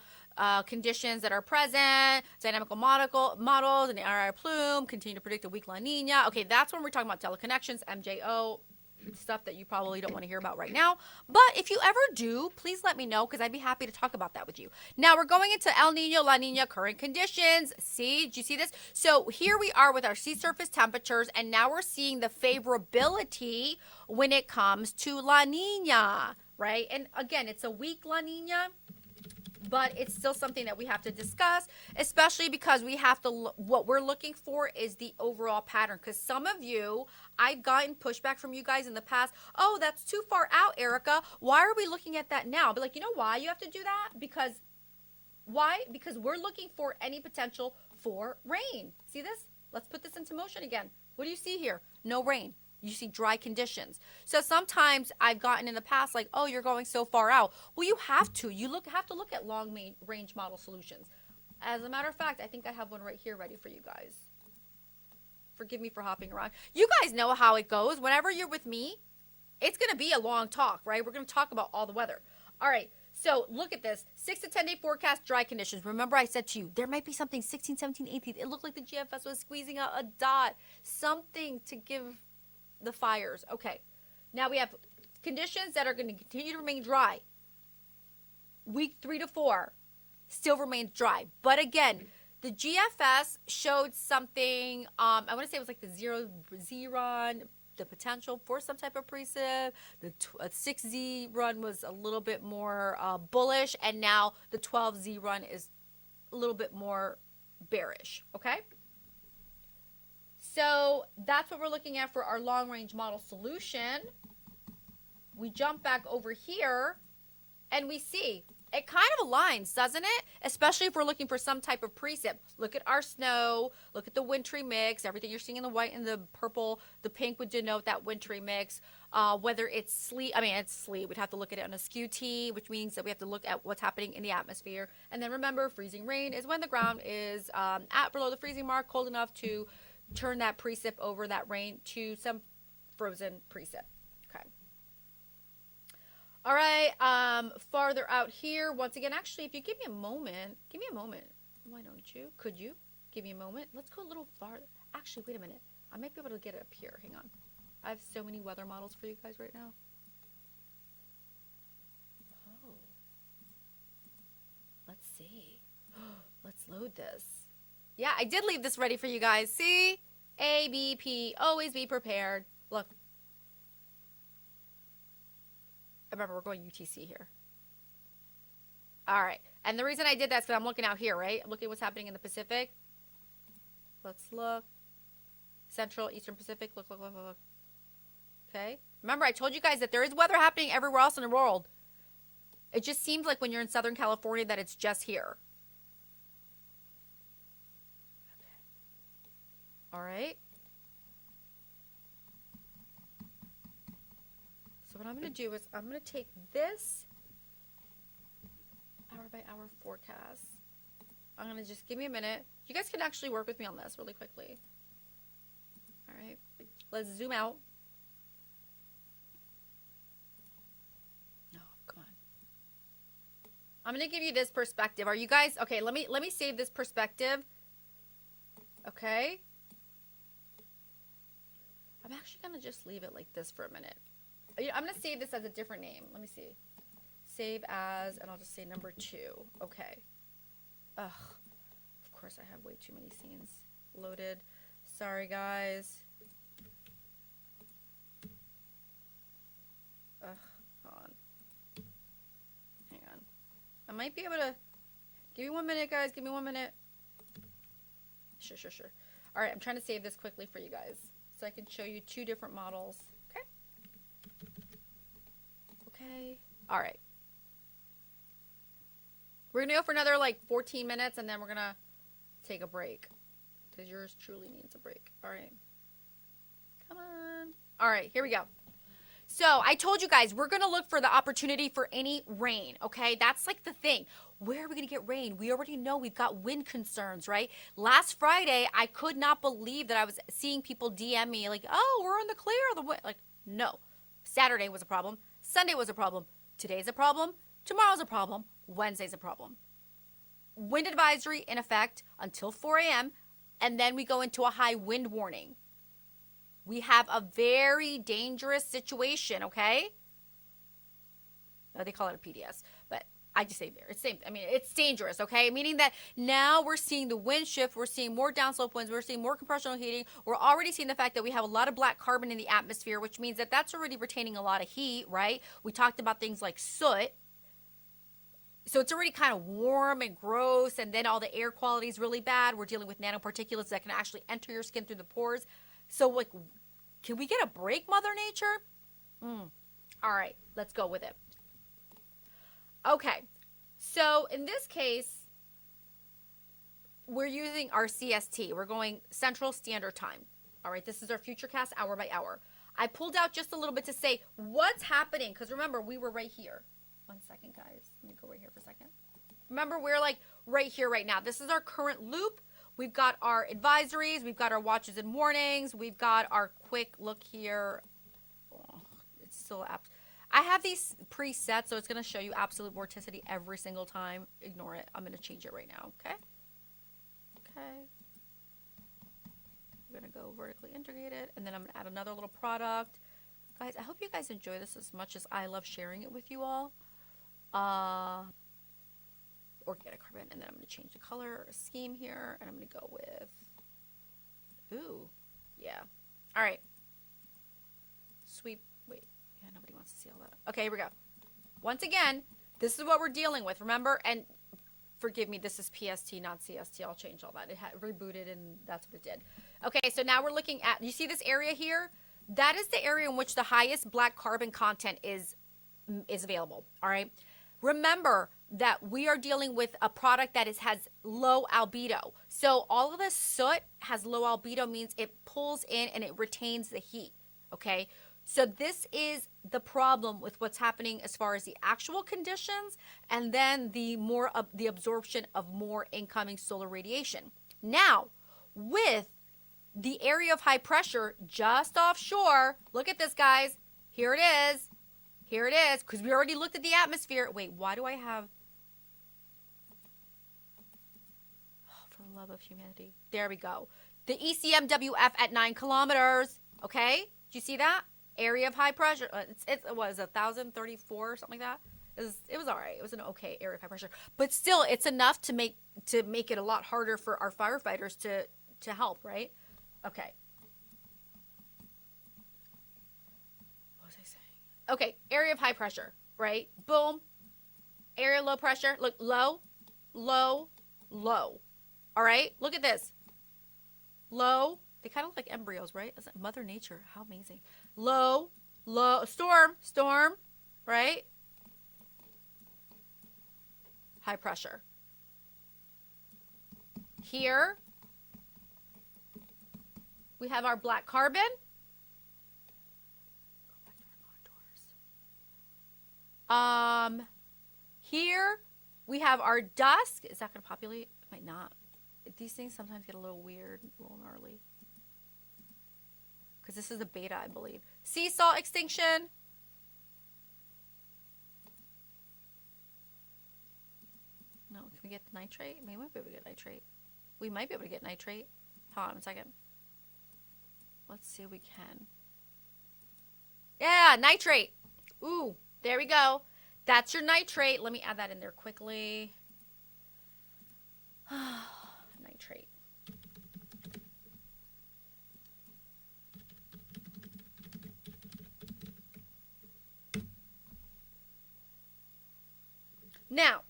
conditions that are present, dynamical models, and the RI plume continue to predict a weak La Nina. Okay, that's when we're talking about teleconnections, MJO, stuff that you probably don't want to hear about right now. But if you ever do, please let me know because I'd be happy to talk about that with you. Now we're going into El Nino, La Nina current conditions. See, do you see this? So here we are with our sea surface temperatures, and now we're seeing the favorability when it comes to La Nina, right? And again, it's a weak La Nina, but it's still something that we have to discuss, especially because we have to, what we're looking for is the overall pattern. Because some of you, I've gotten pushback from you guys in the past. Oh, that's too far out, Erica. Why are we looking at that now? But like, you know why you have to do that? Because why? Because we're looking for any potential for rain. See this? Let's put this into motion again. What do you see here? No rain. You see dry conditions. So sometimes I've gotten in the past like, oh, you're going so far out. Well, you have to. Have to look at long range model solutions. As a matter of fact, I think I have one right here ready for you guys. Forgive me for hopping around. You guys know how it goes. Whenever you're with me, it's going to be a long talk, right? We're going to talk about all the weather. All right. So look at this. 6 to 10 day forecast, dry conditions. Remember I said to you, there might be something 16, 17, 18. It looked like the GFS was squeezing out a dot. Something to give the fires. Okay. Now we have conditions that are going to continue to remain dry. Week 3 to 4 still remains dry. But again, the GFS showed something, I want to say it was like the Xeron, the potential for some type of precip. The 6Z run was a little bit more bullish, and now the 12Z run is a little bit more bearish. Okay? So that's what we're looking at for our long-range model solution. We jump back over here, and we see it kind of aligns, doesn't it? Especially if we're looking for some type of precip. Look at our snow. Look at the wintry mix. Everything you're seeing in the white and the purple, the pink would denote that wintry mix. Whether it's sleet, it's sleet. We'd have to look at it on a skew T, which means that we have to look at what's happening in the atmosphere. And then remember, freezing rain is when the ground is at below the freezing mark, cold enough to turn that precip over, that rain, to some frozen precip. Okay. All right. Farther out here, once again, actually, if you give me a moment. Why don't you? Could you give me a moment? Let's go a little farther. Actually, wait a minute. I might be able to get it up here. Hang on. I have so many weather models for you guys right now. Oh. Let's see. Let's load this. Yeah, I did leave this ready for you guys. See? ABP. Always be prepared. Look. Remember, we're going UTC here. All right. And the reason I did that is because I'm looking out here, right? I'm looking at what's happening in the Pacific. Let's look. Central, Eastern Pacific. Look. Okay. Remember, I told you guys that there is weather happening everywhere else in the world. It just seems like when you're in Southern California that it's just here. All right. So what I'm going to do is I'm going to take this hour by hour forecast. I'm going to just give me a minute. You guys can actually work with me on this really quickly. All right. Let's zoom out. No, come on. I'm going to give you this perspective. Are you guys okay? Let me save this perspective. Okay. I'm actually going to just leave it like this for a minute. I'm going to save this as a different name. Let me see. Save as, and I'll just say number 2. Okay. Ugh. Of course, I have way too many scenes loaded. Sorry, guys. Ugh. Hold on. Hang on. I might be able to... Give me 1 minute, guys. Give me 1 minute. Sure. All right, I'm trying to save this quickly for you guys so I can show you 2 different models. Okay. All right. We're going to go for another like 14 minutes and then we're going to take a break because yours truly needs a break. All right. Come on. All right, here we go. So I told you guys, we're going to look for the opportunity for any rain, okay? That's like the thing. Where are we going to get rain? We already know we've got wind concerns, right? Last Friday, I could not believe that I was seeing people DM me like, oh, we're in the clear. Like, no. Saturday was a problem. Sunday was a problem. Today's a problem. Tomorrow's a problem. Wednesday's a problem. Wind advisory in effect until 4 a.m. And then we go into a high wind warning. We have a very dangerous situation, okay? They call it a PDS, but I just say there. It's same. I mean, it's dangerous, okay? Meaning that now we're seeing the wind shift. We're seeing more downslope winds. We're seeing more compressional heating. We're already seeing the fact that we have a lot of black carbon in the atmosphere, which means that that's already retaining a lot of heat, right? We talked about things like soot. So it's already kind of warm and gross, and then all the air quality is really bad. We're dealing with nanoparticulates that can actually enter your skin through the pores. So, like, can we get a break, Mother Nature? All right, let's go with it. Okay, so in this case, we're using our CST. We're going Central Standard Time. All right, this is our Futurecast hour by hour. I pulled out just a little bit to say what's happening, because remember, we were right here. 1 second, guys. Let me go right here for a second. Remember, we're like right here right now. This is our current loop. We've got our advisories. We've got our watches and warnings. We've got our quick look here. Oh, it's still I have these presets, so it's going to show you absolute vorticity every single time. Ignore it. I'm going to change it right now, okay? Okay. We're going to go vertically integrated, and then I'm going to add another little product. Guys, I hope you guys enjoy this as much as I love sharing it with you all. Organic carbon, and then I'm going to change the color scheme here, and I'm going to go with, ooh, yeah. All right. Sweep, wait, yeah, nobody wants to see all that. Okay, here we go. Once again, this is what we're dealing with, remember? And forgive me, this is PST, not CST. I'll change all that. It had rebooted, and that's what it did. Okay, so now we're looking at, you see this area here? That is the area in which the highest black carbon content is available, all right? Remember that we are dealing with a product that has low albedo. So all of this soot has low albedo, means it pulls in and it retains the heat, okay? So this is the problem with what's happening as far as the actual conditions, and then the absorption of more incoming solar radiation. Now, with the area of high pressure just offshore, look at this, guys. Here it is. Here it is, because we already looked at the atmosphere. Wait, why do I have... Oh, for the love of humanity. There we go. The ECMWF at 9 kilometers. Okay? Did you see that? Area of high pressure. It was 1,034 or something like that. It was all right. It was an okay area of high pressure. But still, it's enough to make it a lot harder for our firefighters to help, right? Okay. Okay, area of high pressure, right? Boom. Area low pressure. Look, low, low, low. All right, look at this. Low. They kind of look like embryos, right? It's like Mother Nature. How amazing. Low, low. Storm, storm, right? High pressure. Here, we have our black carbon. Here we have our dusk. Is that going to populate? It might not. These things sometimes get a little weird, a little gnarly. Because this is a beta, I believe. Sea salt extinction. No, can we get the nitrate? Maybe we might be able to get nitrate. We might be able to get nitrate. Hold on a second. Let's see if we can. Yeah, nitrate. Ooh, there we go. That's your nitrate. Let me add that in there quickly. Nitrate. Now,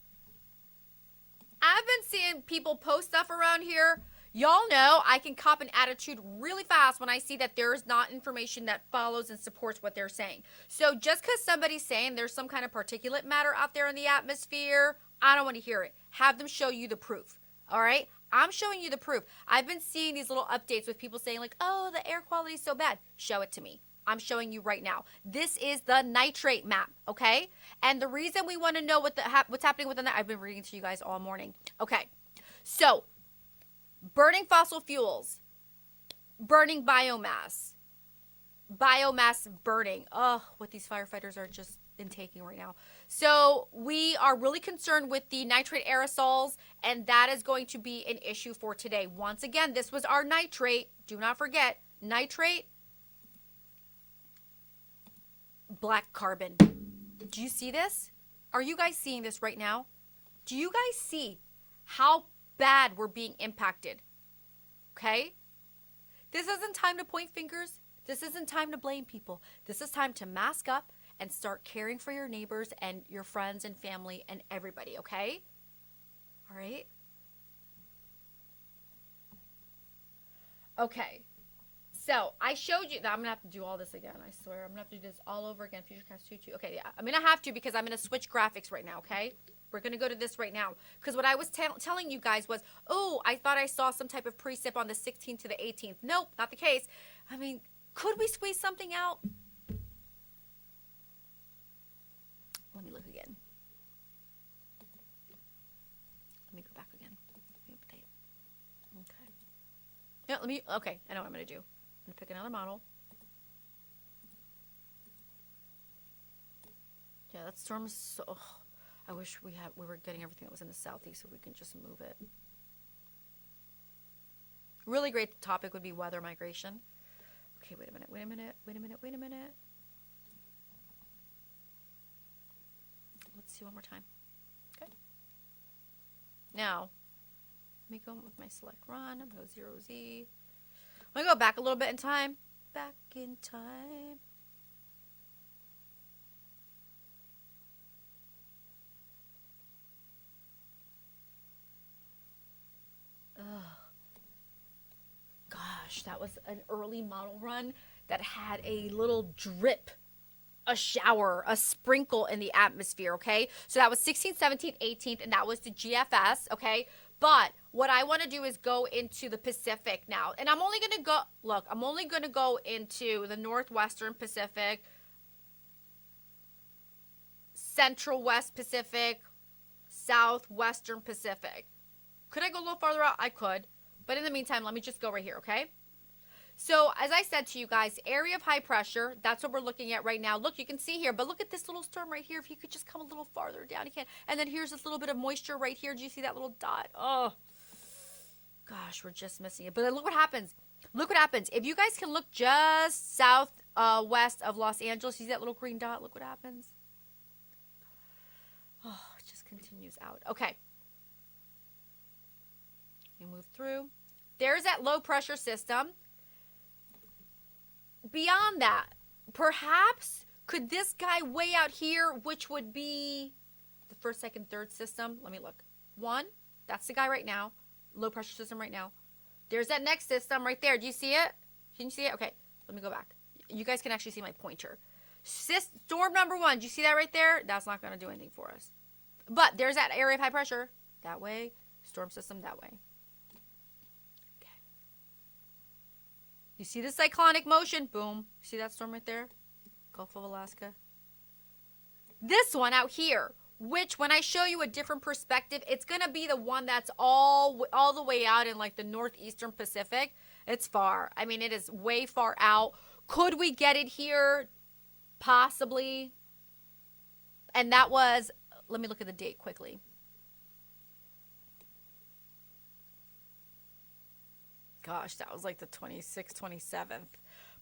I've been seeing people post stuff around here. Y'all know I can cop an attitude really fast when I see that there's not information that follows and supports what they're saying. So just because somebody's saying there's some kind of particulate matter out there in the atmosphere, I don't want to hear it. Have them show you the proof. All right? I'm showing you the proof. I've been seeing these little updates with people saying like, oh, the air quality is so bad. Show it to me. I'm showing you right now. This is the nitrate map, okay? And the reason we want to know what's happening with the I've been reading to you guys all morning. Okay. So, burning fossil fuels, burning biomass burning. Oh, what these firefighters are just intaking right now. So we are really concerned with the nitrate aerosols, and that is going to be an issue for today. Once again, this was our nitrate. Do not forget, nitrate, black carbon. Do you see this? Are you guys seeing this right now? Do you guys see how bad we're being impacted? Okay? This isn't time to point fingers. This isn't time to blame people. This is time to mask up and start caring for your neighbors and your friends and family and everybody, okay? All right? Okay. So I showed you that I'm gonna have to do all this again. I swear I'm gonna have to do this all over again. FutureCast 2.2. Okay, yeah, I'm gonna have to because I'm gonna switch graphics right now. Okay, we're gonna go to this right now because what I was telling you guys was, oh, I thought I saw some type of precip on the 16th to the 18th. Nope, not the case. I mean, could we squeeze something out? Let me look again. Let me go back again. Let me update. Okay. Yeah, let me. Okay, I know what I'm gonna do. I'm gonna pick another model. Yeah, that storm is so. Oh, I wish we were getting everything that was in the southeast so we can just move it. Really great topic would be weather migration. Okay, wait a minute. Let's see one more time. Okay. Now, let me go with my select run. I'm gonna go 0Z. I'm gonna go back a little bit in time. Back in time. Ugh. Gosh, that was an early model run that had a little drip, a shower, a sprinkle in the atmosphere, okay? So that was 16th, 17th, 18th, and that was the GFS, okay? But what I want to do is go into the Pacific now. And I'm only going to go, look, I'm only going to go into the Northwestern Pacific, Central West Pacific, Southwestern Pacific. Could I go a little farther out? I could. But in the meantime, let me just go right here, okay? So, as I said to you guys, area of high pressure, that's what we're looking at right now. Look, you can see here, but look at this little storm right here. If you could just come a little farther down, you can. And then here's this little bit of moisture right here. Do you see that little dot? Oh, gosh, we're just missing it. But then look what happens. Look what happens. If you guys can look just south west of Los Angeles, you see that little green dot? Look what happens. Oh, it just continues out. Okay. We move through. There's that low pressure system. Beyond that, perhaps could this guy way out here, which would be the first, second, third system? Let me look. One, that's the guy right now. Low pressure system right now. There's that next system right there. Do you see it? Can you see it? Okay, let me go back. You guys can actually see my pointer. Storm number one. Do you see that right there? That's not going to do anything for us. But there's that area of high pressure. That way. Storm system that way. You see the cyclonic motion? Boom. See that storm right there? Gulf of Alaska. This one out here, which when I show you a different perspective, it's going to be the one that's all the way out in like the northeastern Pacific. It's far. I mean, it is way far out. Could we get it here? Possibly. And that was, let me look at the date quickly. Gosh, that was like the 26th, 27th.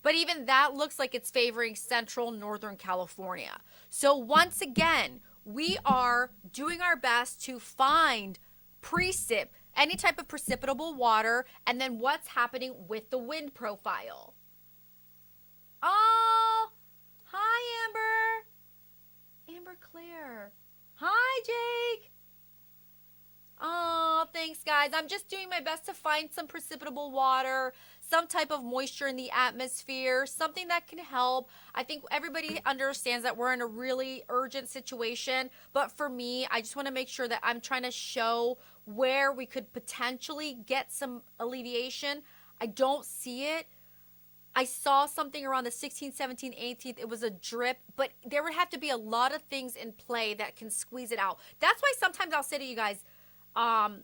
But even that looks like it's favoring central northern California. So once again, we are doing our best to find precip, any type of precipitable water, and then what's happening with the wind profile. Oh, hi, Amber. Amber Claire. Hi, Jake. Oh, thanks, guys. I'm just doing my best to find some precipitable water, some type of moisture in the atmosphere, something that can help. I think everybody understands that we're in a really urgent situation. But for me, I just want to make sure that I'm trying to show where we could potentially get some alleviation. I don't see it. I saw something around the 16th, 17th, 18th. It was a drip, but there would have to be a lot of things in play that can squeeze it out. That's why sometimes I'll say to you guys, oh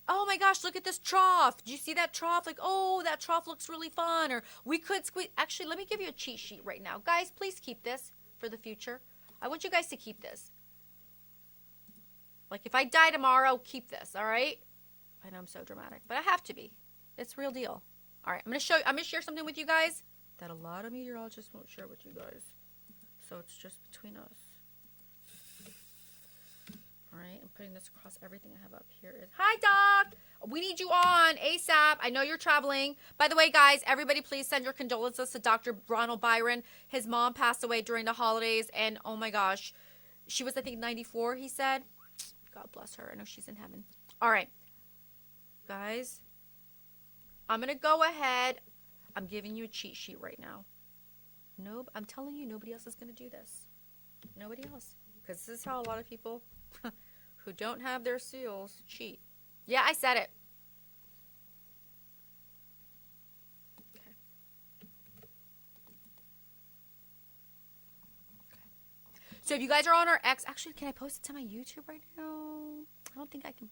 my gosh, look at this trough. Did you see that trough? Like, oh, that trough looks really fun. Or we could squeeze. Actually, let me give you a cheat sheet right now. Guys, please keep this for the future. I want you guys to keep this. Like, if I die tomorrow, keep this, all right? I know I'm so dramatic, but I have to be. It's real deal. All right, I'm going to share something with you guys that a lot of meteorologists won't share with you guys. So it's just between us. All right, I'm putting this across everything I have up here. Hi, Doc. We need you on ASAP. I know you're traveling. By the way, guys, everybody please send your condolences to Dr. Ronald Byron. His mom passed away during the holidays, and oh my gosh, she was, I think, 94, he said. God bless her. I know she's in heaven. All right, guys, I'm going to go ahead. I'm giving you a cheat sheet right now. Nope, I'm telling you, nobody else is going to do this. Nobody else. Because this is how a lot of people who don't have their seals cheat. Yeah, I said it. Okay. So if you guys are on our X, actually, can I post it to my YouTube right now? I don't think I can.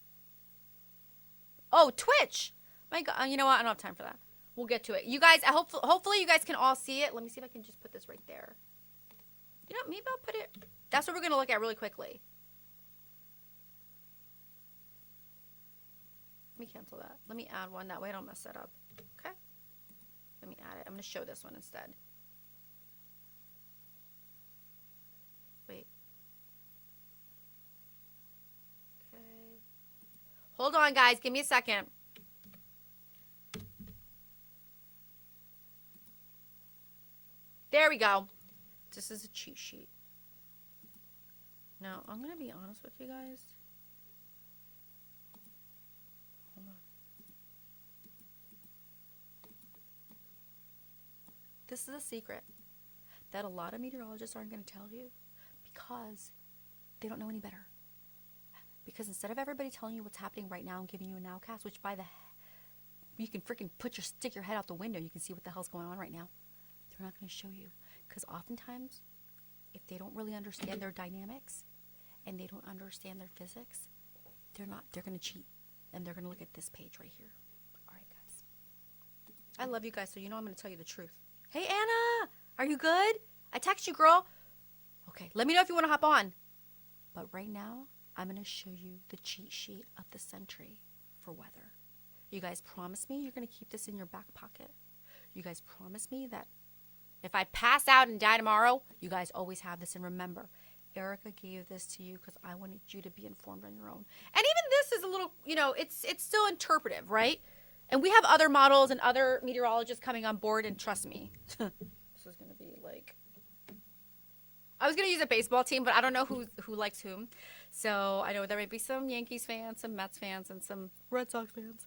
Oh, Twitch. My God, you know what? I don't have time for that. We'll get to it. You guys, hopefully you guys can all see it. Let me see if I can just put this right there. You know, maybe I'll put it. That's what we're going to look at really quickly. Let me cancel that. Let me add one. That way I don't mess that up. Okay. Let me add it. I'm going to show this one instead. Wait. Okay. Hold on, guys. Give me a second. There we go. This is a cheat sheet. Now, I'm going to be honest with you guys. Hold on. This is a secret that a lot of meteorologists aren't going to tell you because they don't know any better. Because instead of everybody telling you what's happening right now and giving you a nowcast, which by the you can freaking stick your head out the window, you can see what the hell's going on right now. They're not going to show you because oftentimes, if they don't really understand their dynamics and they don't understand their physics, they're going to cheat and they're going to look at this page right here. All right, guys. I love you guys, so you know I'm going to tell you the truth. Hey, Anna, are you good? I text you, girl. Okay, let me know if you want to hop on. But right now, I'm going to show you the cheat sheet of the century for weather. You guys promise me you're going to keep this in your back pocket. You guys promise me that if I pass out and die tomorrow, you guys always have this. And remember, Erica gave this to you because I wanted you to be informed on your own. And even this is a little, you know, it's still interpretive, right? And we have other models and other meteorologists coming on board, and trust me, this is going to be like, I was going to use a baseball team, but I don't know who likes whom. So I know there may be some Yankees fans, some Mets fans, and some Red Sox fans.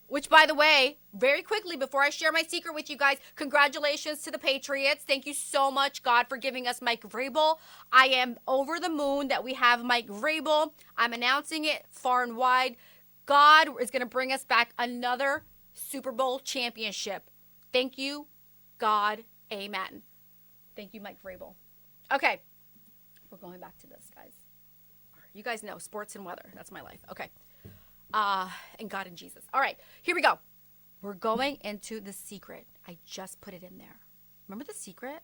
Which, by the way, very quickly, before I share my secret with you guys, congratulations to the Patriots. Thank you so much, God, for giving us Mike Vrabel. I am over the moon that we have Mike Vrabel. I'm announcing it far and wide. God is going to bring us back another Super Bowl championship. Thank you, God. Amen. Thank you, Mike Vrabel. Okay. We're going back to this, guys. All right, you guys know sports and weather. That's my life. Okay. And God and Jesus. All right, here we go. We're going into the secret. I just put it in there. Remember the secret?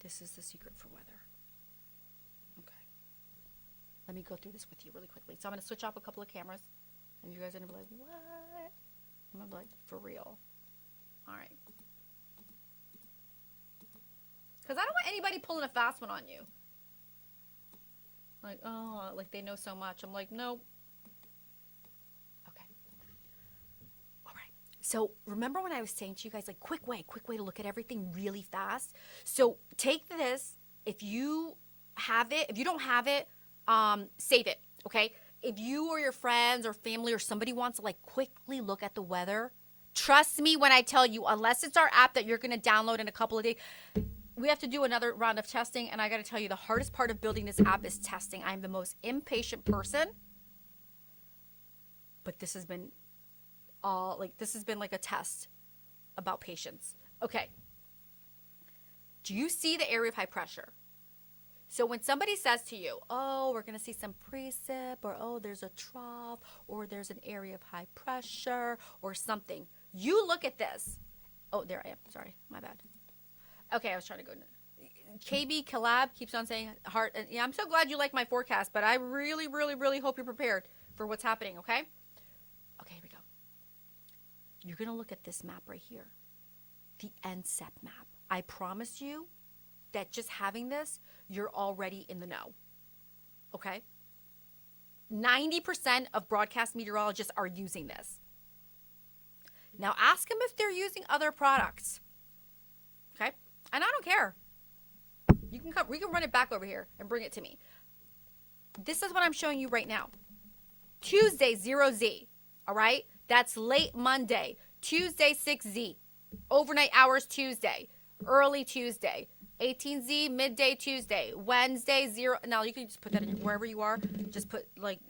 This is the secret for weather. Okay. Let me go through this with you really quickly. So I'm going to switch off a couple of cameras. And you guys are going to be like, what? I'm going to be like, for real. All right. Because I don't want anybody pulling a fast one on you. Like, oh, like they know so much. I'm like, nope. Okay. All right. So remember when I was saying to you guys, like, quick way to look at everything really fast. So take this. If you have it, if you don't have it, save it. Okay. If you or your friends or family or somebody wants to like quickly look at the weather, trust me when I tell you, unless it's our app that you're going to download in a couple of days, we have to do another round of testing. And I got to tell you, the hardest part of building this app is testing. I'm the most impatient person. But this has been like a test about patience. Okay. Do you see the area of high pressure? So when somebody says to you, oh, we're going to see some precip, or oh, there's a trough, or there's an area of high pressure, or something, you look at this. Oh, there I am. Sorry. My bad. Okay, I was trying to go. KB Collab keeps on saying heart. And yeah, I'm so glad you like my forecast, but I really, really, really hope you're prepared for what's happening, okay? Okay, here we go. You're going to look at this map right here, the NCEP map. I promise you that just having this, you're already in the know, okay? 90% of broadcast meteorologists are using this. Now ask them if they're using other products, okay? And I don't care. You can come, we can run it back over here and bring it to me. This is what I'm showing you right now. Tuesday, 0Z, all right? That's late Monday. Tuesday, 6Z. Overnight hours Tuesday. Early Tuesday. 18Z, midday Tuesday. Wednesday, 0. Now, you can just put that in wherever you are. Just put, like,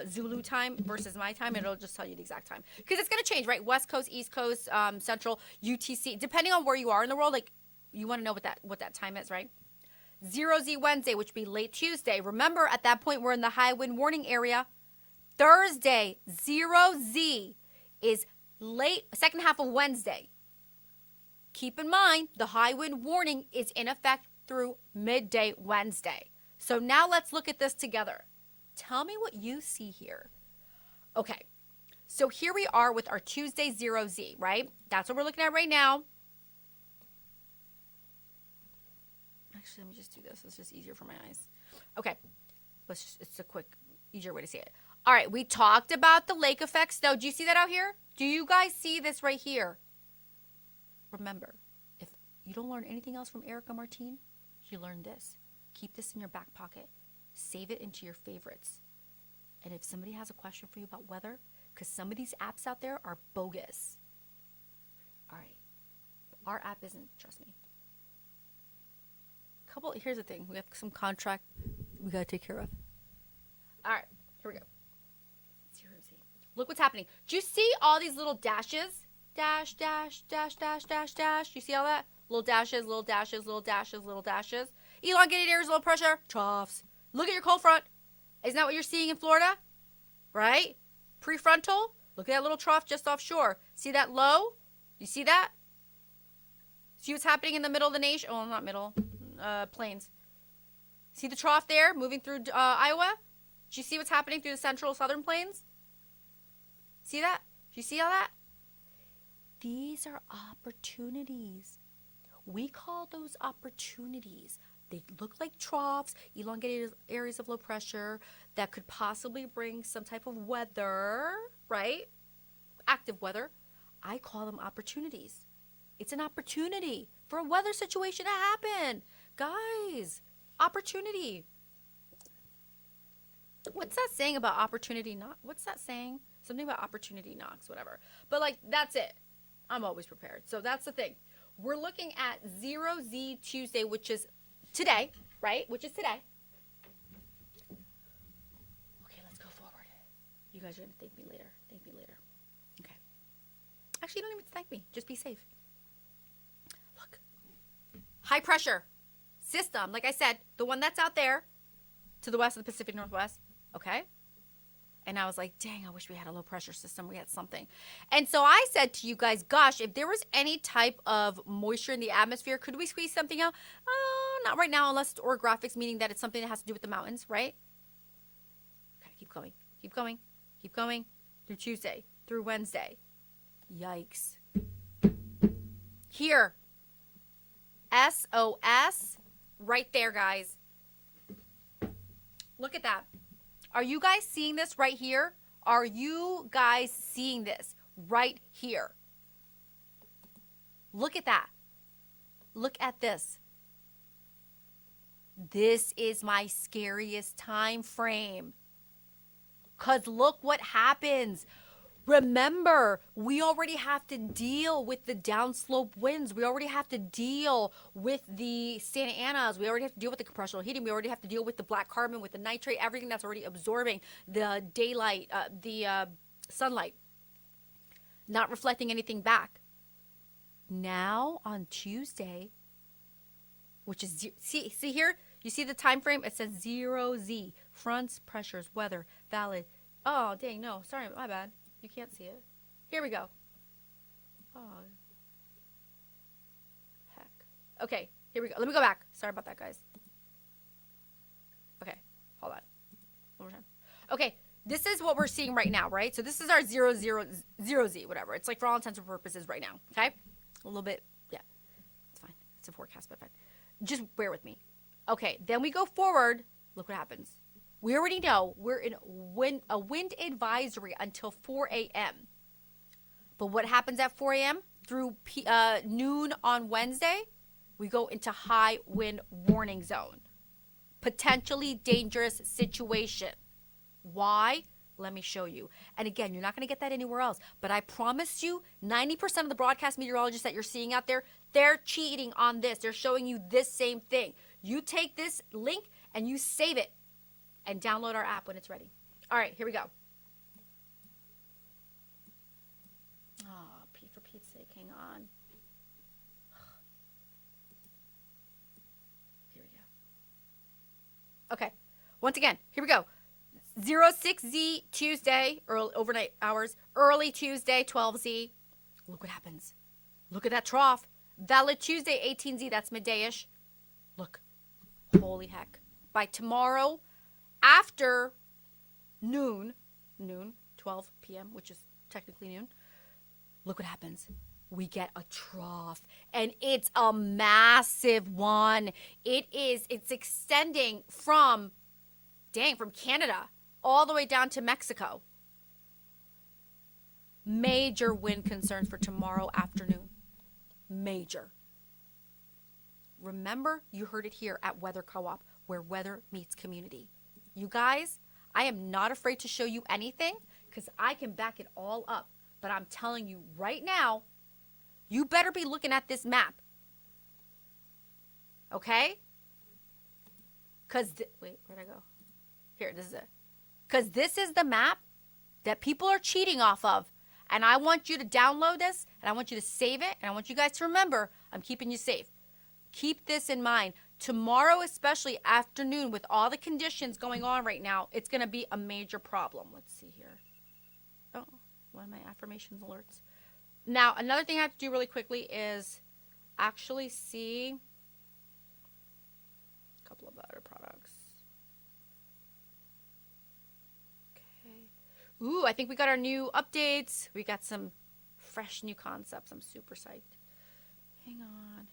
Zulu time versus my time, and it'll just tell you the exact time. Because it's going to change, right? West Coast, East Coast, Central, UTC. Depending on where you are in the world, like, you want to know what that time is, right? 0Z Wednesday, which would be late Tuesday. Remember, at that point, we're in the high wind warning area. Thursday, 0Z is late, second half of Wednesday. Keep in mind, the high wind warning is in effect through midday Wednesday. So now let's look at this together. Tell me what you see here. Okay, so here we are with our Tuesday 0Z, right? That's what we're looking at right now. Actually, let me just do this. It's just easier for my eyes. Okay, it's a quick, easier way to see it. All right, we talked about the lake effect snow. Do you see that out here? Do you guys see this right here? Remember, if you don't learn anything else from Erica Martine, you learn this. Keep this in your back pocket. Save it into your favorites. And if somebody has a question for you about weather, because some of these apps out there are bogus. All right. Our app isn't, trust me. Here's the thing. We have some contract we got to take care of. All right. Here we go. 0Z. Look what's happening. Do you see all these little dashes? Dash, dash, dash, dash, dash, dash. You see all that? Little dashes, little dashes, little dashes, little dashes. Elongated areas, low pressure, troughs. Look at your cold front. Isn't that what you're seeing in Florida? Right? Prefrontal. Look at that little trough just offshore. See that low? You see that? See what's happening in the middle of the nation? Oh, not middle. Plains. See the trough there moving through Iowa? Do you see what's happening through the central southern plains? See that? Do you see all that? These are opportunities. We call those opportunities. They look like troughs, elongated areas of low pressure that could possibly bring some type of weather, right? Active weather. I call them opportunities. It's an opportunity for a weather situation to happen. Guys, opportunity. What's that saying about opportunity knock? What's that saying? Something about opportunity knocks, whatever. But like, that's it. I'm always prepared. So that's the thing. We're looking at 0Z Tuesday, which is today, right? Which is today. Okay, let's go forward. You guys are going to thank me later. Thank me later. Okay. Actually, you don't even thank me. Just be safe. Look. High pressure system. Like I said, the one that's out there to the west of the Pacific Northwest. Okay. And I was like, dang, I wish we had a low pressure system. We had something. And so I said to you guys, gosh, if there was any type of moisture in the atmosphere, could we squeeze something out? Not right now, unless it's orographics, meaning that it's something that has to do with the mountains, right? Okay, keep going. Keep going. Keep going. Through Tuesday. Through Wednesday. Yikes. Here. SOS right there, guys. Look at that. Are you guys seeing this right here? Are you guys seeing this right here? Look at that. Look at this. This is my scariest time frame. Because look what happens. Remember, we already have to deal with the downslope winds. We already have to deal with the Santa Anas. We already have to deal with the compressional heating. We already have to deal with the black carbon, with the nitrate, everything that's already absorbing the daylight, the sunlight, not reflecting anything back. Now on Tuesday, which is, see here? You see the time frame? It says 0Z. Fronts, pressures, weather, valid. Oh, dang, no. Sorry, my bad. You can't see it. Here we go. Oh. Heck. Okay, here we go. Let me go back. Sorry about that, guys. Okay, hold on. One more time. Okay, this is what we're seeing right now, right? So this is our 0Z, whatever. It's like for all intents and purposes right now, okay? A little bit, yeah. It's fine. It's a forecast, but fine. Just bear with me. Okay, then we go forward. Look what happens. We already know we're in a wind advisory until 4 a.m. But what happens at 4 a.m. through noon on Wednesday? We go into high wind warning zone. Potentially dangerous situation. Why? Let me show you. And again, you're not going to get that anywhere else. But I promise you, 90% of the broadcast meteorologists that you're seeing out there, they're cheating on this. They're showing you this same thing. You take this link and you save it and download our app when it's ready. All right, here we go. Oh, Pete, for Pete's sake, hang on. Here we go. Okay, once again, here we go. 06Z Tuesday, early, overnight hours, early Tuesday, 12Z. Look what happens. Look at that trough. Valid Tuesday, 18Z, that's midday-ish. Look, holy heck. By tomorrow, after noon, 12 p.m., which is technically noon, look what happens. We get a trough, and it's a massive one. It's extending from Canada all the way down to Mexico. Major wind concerns for tomorrow afternoon. Major. Remember, you heard it here at Weather Co-op, where weather meets community. You guys, I am not afraid to show you anything because I can back it all up. But I'm telling you right now, you better be looking at this map. Okay? Because, wait, where'd I go? Here, this is it. Because this is the map that people are cheating off of. And I want you to download this, and I want you to save it, and I want you guys to remember, I'm keeping you safe. Keep this in mind. Tomorrow, especially afternoon, with all the conditions going on right now, it's going to be a major problem. Let's see here. Oh, one of my affirmations alerts. Now, another thing I have to do really quickly is actually see a couple of other products. Okay. Ooh, I think we got our new updates. We got some fresh new concepts. I'm super psyched. Hang on.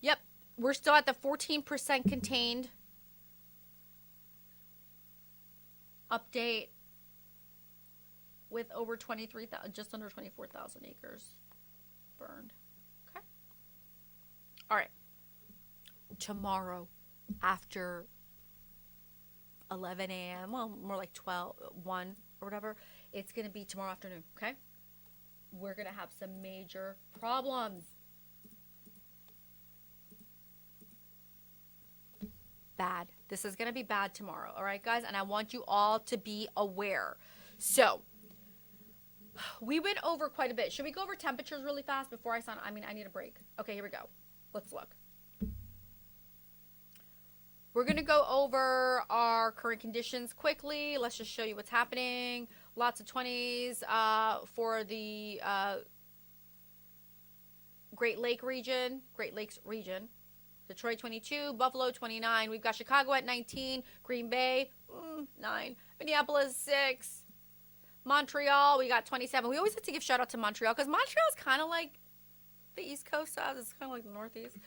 Yep, we're still at the 14% contained update with over 23,000, just under 24,000 acres burned. Okay. All right. Tomorrow after 11 a.m., well, more like 12, 1 or whatever, it's going to be tomorrow afternoon, okay? We're going to have some major problems. Bad. This is going to be bad tomorrow, all right, guys? And I want you all to be aware. So, we went over quite a bit. Should we go over temperatures really fast before I sign? I mean, I need a break. Okay, here we go. Let's look. We're going to go over our current conditions quickly. Let's just show you what's happening. Lots of 20s for the Great Lakes region. Detroit 22, Buffalo 29. We've got Chicago at 19, Green Bay 9, Minneapolis 6, Montreal, we got 27. We always have to give shout out to Montreal because Montreal is kind of like the East Coast to us. It's kind of like the Northeast.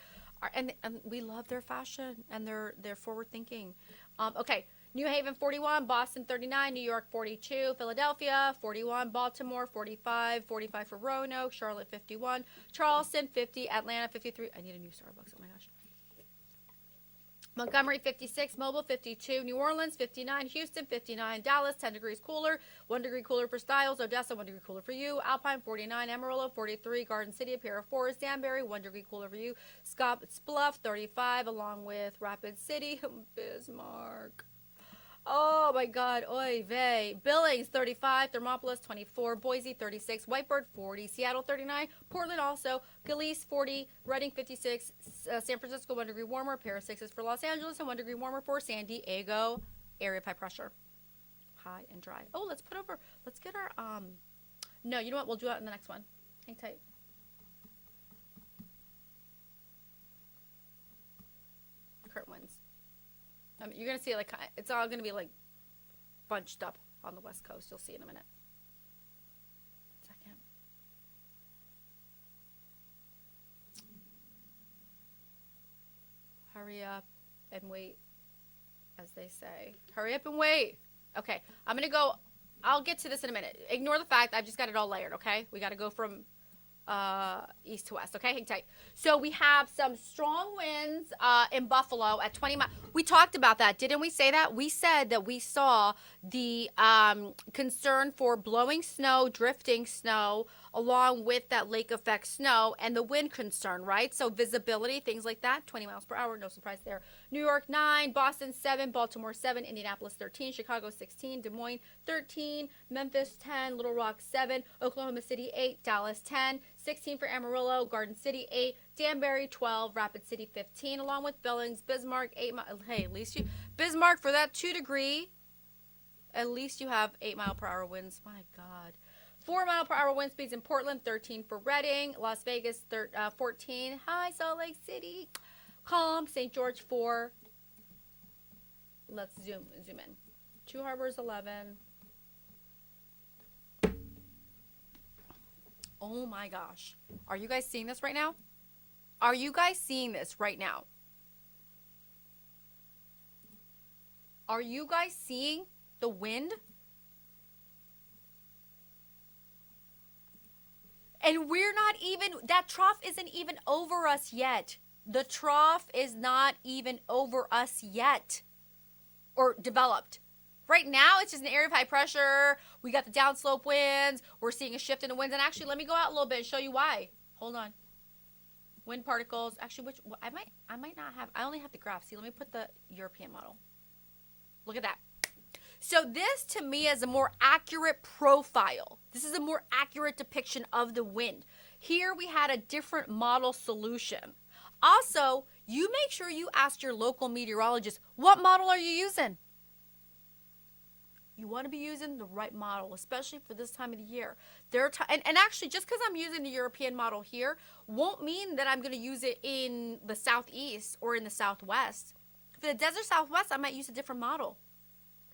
And we love their fashion and they're forward thinking. Okay, New Haven 41, Boston 39, New York 42, Philadelphia 41, Baltimore 45, 45 for Roanoke, Charlotte 51, Charleston 50, Atlanta 53. I need a new Starbucks. Oh my gosh. Montgomery 56, Mobile 52, New Orleans 59, Houston 59, Dallas 10 degrees cooler, 1 degree cooler for Styles, Odessa 1 degree cooler for you, Alpine 49, Amarillo 43, Garden City, Pier 4, Danbury 1 degree cooler for you, Scottsbluff 35, along with Rapid City, Bismarck. Oh my God, oy vey. Billings 35, Thermopolis 24, Boise 36, Whitebird 40, Seattle 39, Portland also, Gillese 40, Reading 56, San Francisco 1 degree warmer, pair of sixes for Los Angeles, and 1 degree warmer for San Diego. Area of high pressure, high and dry. Oh, let's get our, no, you know what? We'll do that in the next one. Hang tight. Current winds. You're going to see like, it's all going to be like bunched up on the West Coast. You'll see in a minute. 1 second. Hurry up and wait, as they say. Hurry up and wait. Okay, I'm going to go. I'll get to this in a minute. Ignore the fact I've just got it all layered, okay? We got to go from east to west. Okay, hang tight. So we have some strong winds in Buffalo at 20 miles. We talked about that, didn't we say that? We said that we saw the concern for blowing snow, drifting snow, along with that lake effect snow and the wind concern, right? So visibility, things like that, 20 miles per hour, no surprise there. New York 9, Boston 7, Baltimore 7, Indianapolis 13, Chicago 16, Des Moines 13, Memphis 10, Little Rock 7, Oklahoma City 8, Dallas 10, 16 for Amarillo, Garden City 8, Danbury 12, Rapid City 15, along with Billings, Bismarck 8. Hey, at least you Bismarck for that 2 degree. At least you have 8 mile per hour winds. My God. 4 mile per hour wind speeds in Portland, 13 for Reading, Las Vegas 14, hi Salt Lake City, calm, St. George 4. Let's zoom in. Two Harbors 11. Oh my gosh. Are you guys seeing this right now? Are you guys seeing this right now? Are you guys seeing the wind? And we're not even, that trough isn't even over us yet. The trough is not even over us yet or developed. Right now, it's just an area of high pressure. We got the downslope winds. We're seeing a shift in the winds. And actually, let me go out a little bit and show you why. Hold on. Wind particles. Actually, I might not have, I only have the graph. See, let me put the European model. Look at that. So this, to me, is a more accurate profile. This is a more accurate depiction of the wind. Here we had a different model solution. Also, you make sure you ask your local meteorologist, what model are you using? You want to be using the right model, especially for this time of the year. And actually, just because I'm using the European model here won't mean that I'm going to use it in the Southeast or in the Southwest. For the desert Southwest, I might use a different model.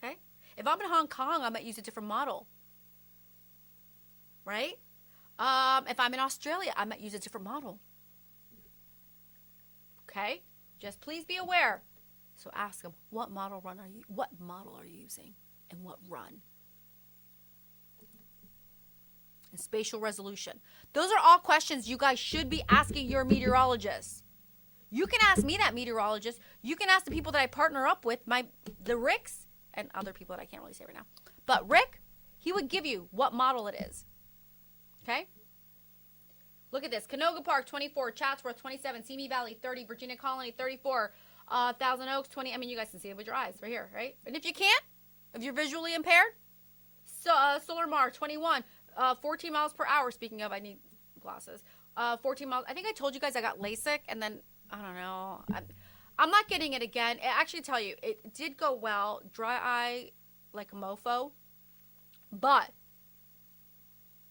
Okay? If I'm in Hong Kong, I might use a different model, right? If I'm in Australia, I might use a different model. Okay? Just please be aware. So ask them, what model are you using and what run? And spatial resolution. Those are all questions you guys should be asking your meteorologist. You can ask me that, meteorologist. You can ask the people that I partner up with, the Ricks, and other people that I can't really say right now. But Rick, he would give you what model it is. Okay? Look at this. Canoga Park, 24. Chatsworth, 27. Simi Valley, 30. Virginia Colony, 34. Thousand Oaks, 20. I mean, you guys can see it with your eyes right here, right? And if you can't, if you're visually impaired, Solar Mar, 21. 14 miles per hour. Speaking of, I need glasses. 14 miles. I think I told you guys I got LASIK, and then, I don't know. I'm not getting it again. I actually tell you, it did go well. Dry eye like a mofo. But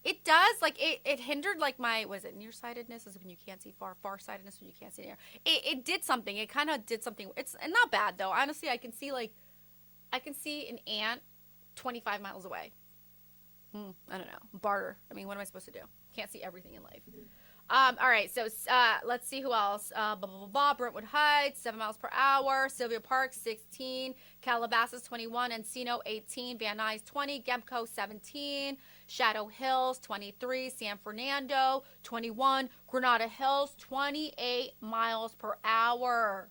it does, like, it hindered, like, my, was it nearsightedness? Is when you can't see far. Farsightedness when you can't see near. It did something. It kind of did something. It's not bad, though. Honestly, I can see an ant 25 miles away. I don't know. Barter. I mean, what am I supposed to do? Can't see everything in life. All right, so let's see who else. Blah, blah, blah, blah. Brentwood Heights, 7 miles per hour. Sylvia Park, 16. Calabasas, 21. Encino, 18. Van Nuys, 20. Gemco, 17. Shadow Hills, 23. San Fernando, 21. Granada Hills, 28 miles per hour.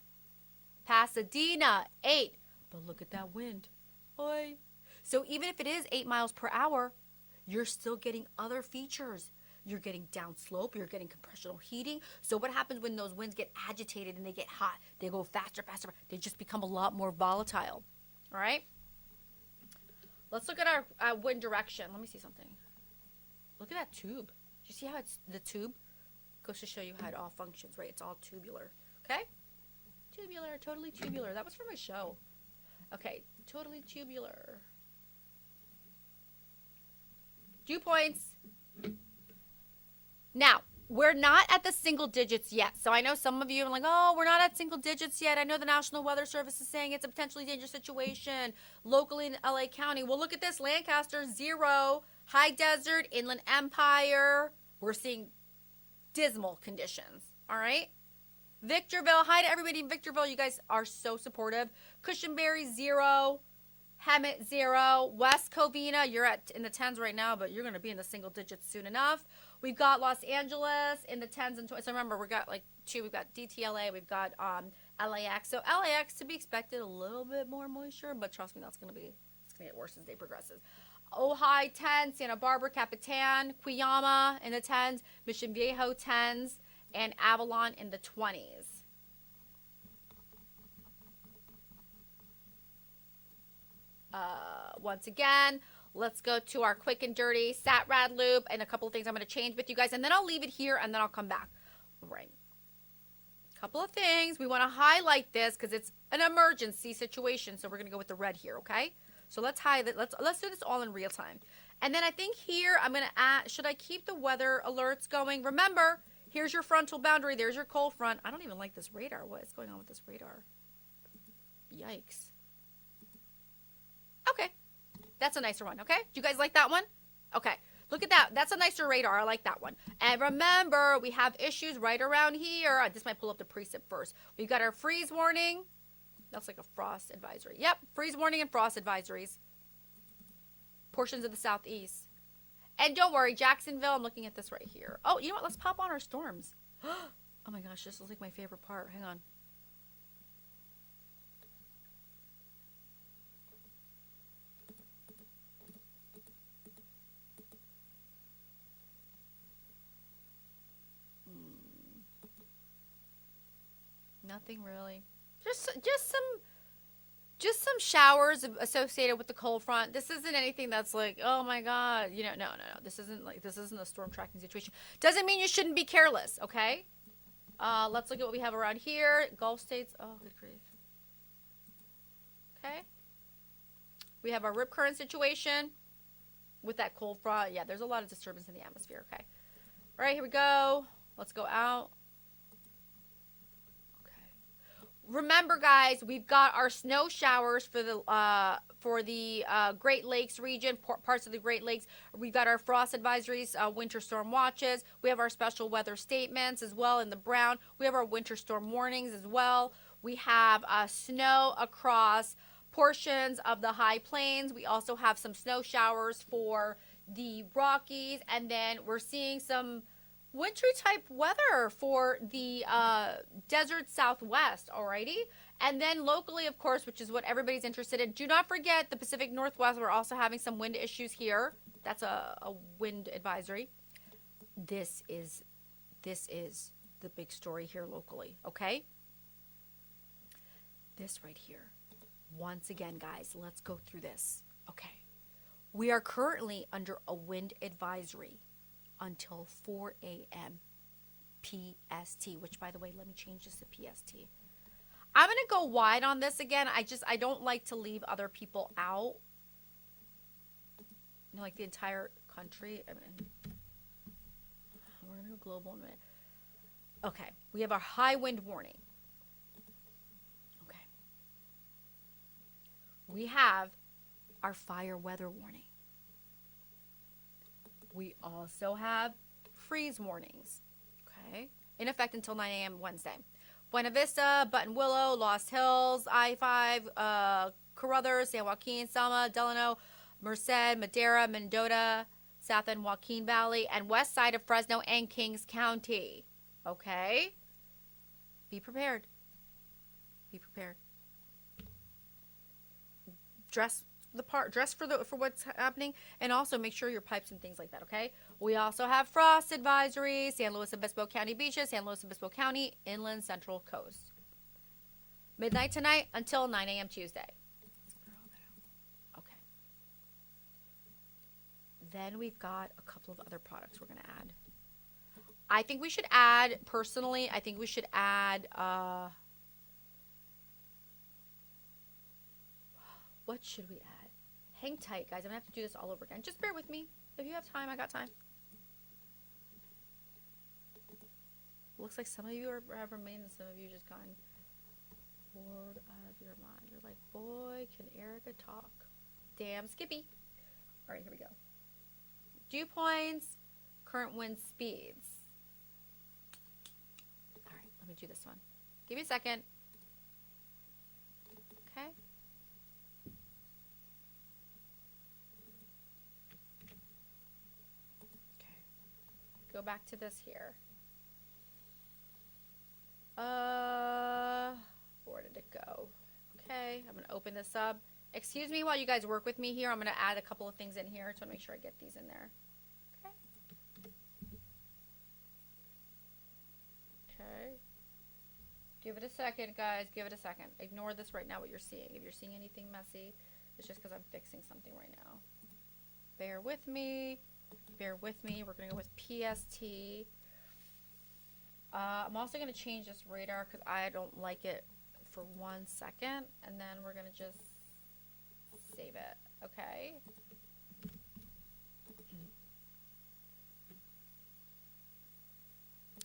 Pasadena, 8. But look at that wind. Oi. So even if it is 8 miles per hour, you're still getting other features. You're getting downslope, you're getting compressional heating. So what happens when those winds get agitated and they get hot? They go faster, faster. They just become a lot more volatile. All right? Let's look at our wind direction. Let me see something. Look at that tube. Do you see how it's the tube? Goes to show you how it all functions, right? It's all tubular. Okay? Tubular, totally tubular. That was from a show. Okay, totally tubular. Dew points. Now, we're not at the single digits yet. So I know some of you are like, oh, we're not at single digits yet. I know the National Weather Service is saying it's a potentially dangerous situation locally in LA County. Well, look at this. Lancaster, 0. High Desert, Inland Empire. We're seeing dismal conditions. All right? Victorville. Hi to everybody in Victorville. You guys are so supportive. Cushionberry, 0. Hemet, 0. West Covina, you're in the 10s right now, but you're going to be in the single digits soon enough. We've got Los Angeles in the 10s and 20s. So remember, we've got like 2. We've got DTLA. We've got LAX. So LAX to be expected a little bit more moisture, but trust me, it's going to get worse as day progresses. Ojai, 10. Santa Barbara, Capitan. Cuyama in the 10s. Mission Viejo, 10s. And Avalon in the 20s. Once again, let's go to our quick and dirty SatRad loop and a couple of things I'm going to change with you guys, and then I'll leave it here and then I'll come back. All right. Couple of things. We want to highlight this because it's an emergency situation, so we're going to go with the red here, okay? So let's highlight. Let's do this all in real time. And then I think here I'm going to add, should I keep the weather alerts going? Remember, here's your frontal boundary. There's your cold front. I don't even like this radar. What is going on with this radar? Yikes. Okay. That's a nicer one, okay? Do you guys like that one? Okay. Look at that. That's a nicer radar. I like that one. And remember, we have issues right around here. This might pull up the precip first. We've got our freeze warning. That's like a frost advisory. Yep, freeze warning and frost advisories. Portions of the southeast. And don't worry, Jacksonville, I'm looking at this right here. Oh, you know what? Let's pop on our storms. Oh my gosh, this is like my favorite part. Hang on. Nothing really. Just some showers associated with the cold front. This isn't anything that's like, oh my god, no. This isn't a storm tracking situation. Doesn't mean you shouldn't be careless, okay? Let's look at what we have around here. Gulf states. Oh, good grief. Okay. We have our rip current situation with that cold front. Yeah, there's a lot of disturbance in the atmosphere, okay? All right, here we go. Let's go out. Remember, guys, we've got our snow showers for the Great Lakes region, parts of the Great Lakes. We've got our frost advisories, winter storm watches. We have our special weather statements as well in the brown. We have our winter storm warnings as well. We have snow across portions of the high plains. We also have some snow showers for the Rockies, and then we're seeing some wintry type weather for the desert southwest, alrighty? And then locally, of course, which is what everybody's interested in, do not forget the Pacific Northwest. We're also having some wind issues here. That's a wind advisory. This is the big story here locally, okay? This right here. Once again, guys, let's go through this. Okay. We are currently under a wind advisory until 4 a.m. PST, which, by the way, let me change this to PST. I'm going to go wide on this again. I don't like to leave other people out. Like the entire country. I mean, we're going to go global in a minute. Okay. We have our high wind warning. Okay. We have our fire weather warning. We also have freeze warnings, okay, in effect until 9 a.m. Wednesday. Buena Vista, Buttonwillow, Lost Hills, I-5, Carruthers, San Joaquin, Selma, Delano, Merced, Madera, Mendota, South and Joaquin Valley, and west side of Fresno and Kings County. Okay? Be prepared. Be prepared. Dress the part, dress for what's happening, and also make sure your pipes and things like that, okay? We also have frost advisories, San Luis Obispo County beaches, San Luis Obispo County, inland central coast. Midnight tonight until 9 a.m. Tuesday. Okay. Then we've got a couple of other products we're going to add. I think we should add, personally, I think we should add, what should we add? Hang tight, guys. I'm going to have to do this all over again. Just bear with me. If you have time, I got time. Looks like some of you have remained and some of you just gone bored out of your mind. You're like, boy, can Erica talk. Damn Skippy. All right, here we go. Dew points, current wind speeds. All right, let me do this one. Give me a second. Okay. Go back to this here. Where did it go? Okay, I'm gonna open this up. Excuse me while you guys work with me here. I'm gonna add a couple of things in here to make sure I get these in there. Okay. Okay. Give it a second, guys. Give it a second. Ignore this right now, what you're seeing. If you're seeing anything messy, it's just because I'm fixing something right now. Bear with me. Bear with me. We're going to go with PST. I'm also going to change this radar because I don't like it for 1 second. And then we're going to just save it. Okay.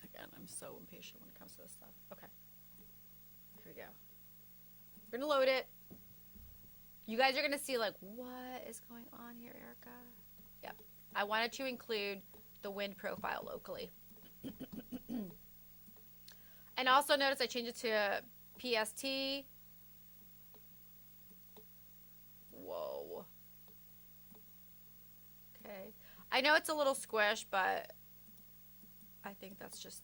Again, I'm so impatient when it comes to this stuff. Okay. Here we go. We're going to load it. You guys are going to see like, what is going on here, Erica? Yep. I wanted to include the wind profile locally. And also notice I changed it to PST. Whoa. Okay. I know it's a little squish, but I think that's just...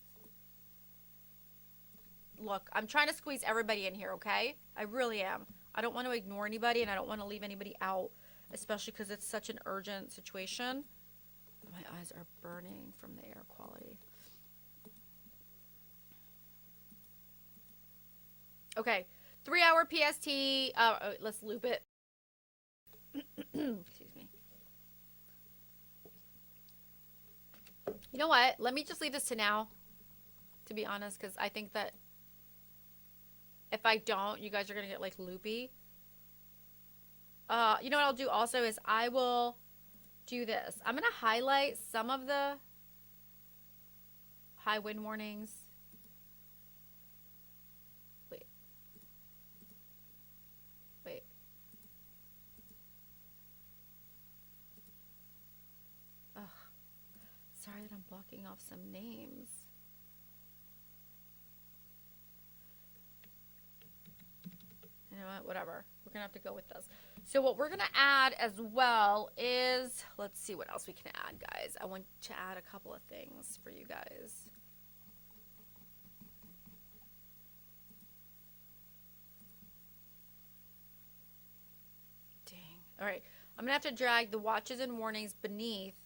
Look, I'm trying to squeeze everybody in here, okay? I really am. I don't want to ignore anybody, and I don't want to leave anybody out, especially because it's such an urgent situation. My eyes are burning from the air quality. Okay, 3-hour PST. Let's loop it. Excuse me. You know what? Let me just leave this to now, to be honest, because I think that if I don't, you guys are going to get like loopy. You know what I'll do also is I will do this. I'm going to highlight some of the high wind warnings. Wait. Ugh. Sorry that I'm blocking off some names. You know what? Whatever. We're going to have to go with this. So what we're going to add as well is, let's see what else we can add, guys. I want to add a couple of things for you guys. Dang. All right. I'm going to have to drag the watches and warnings beneath.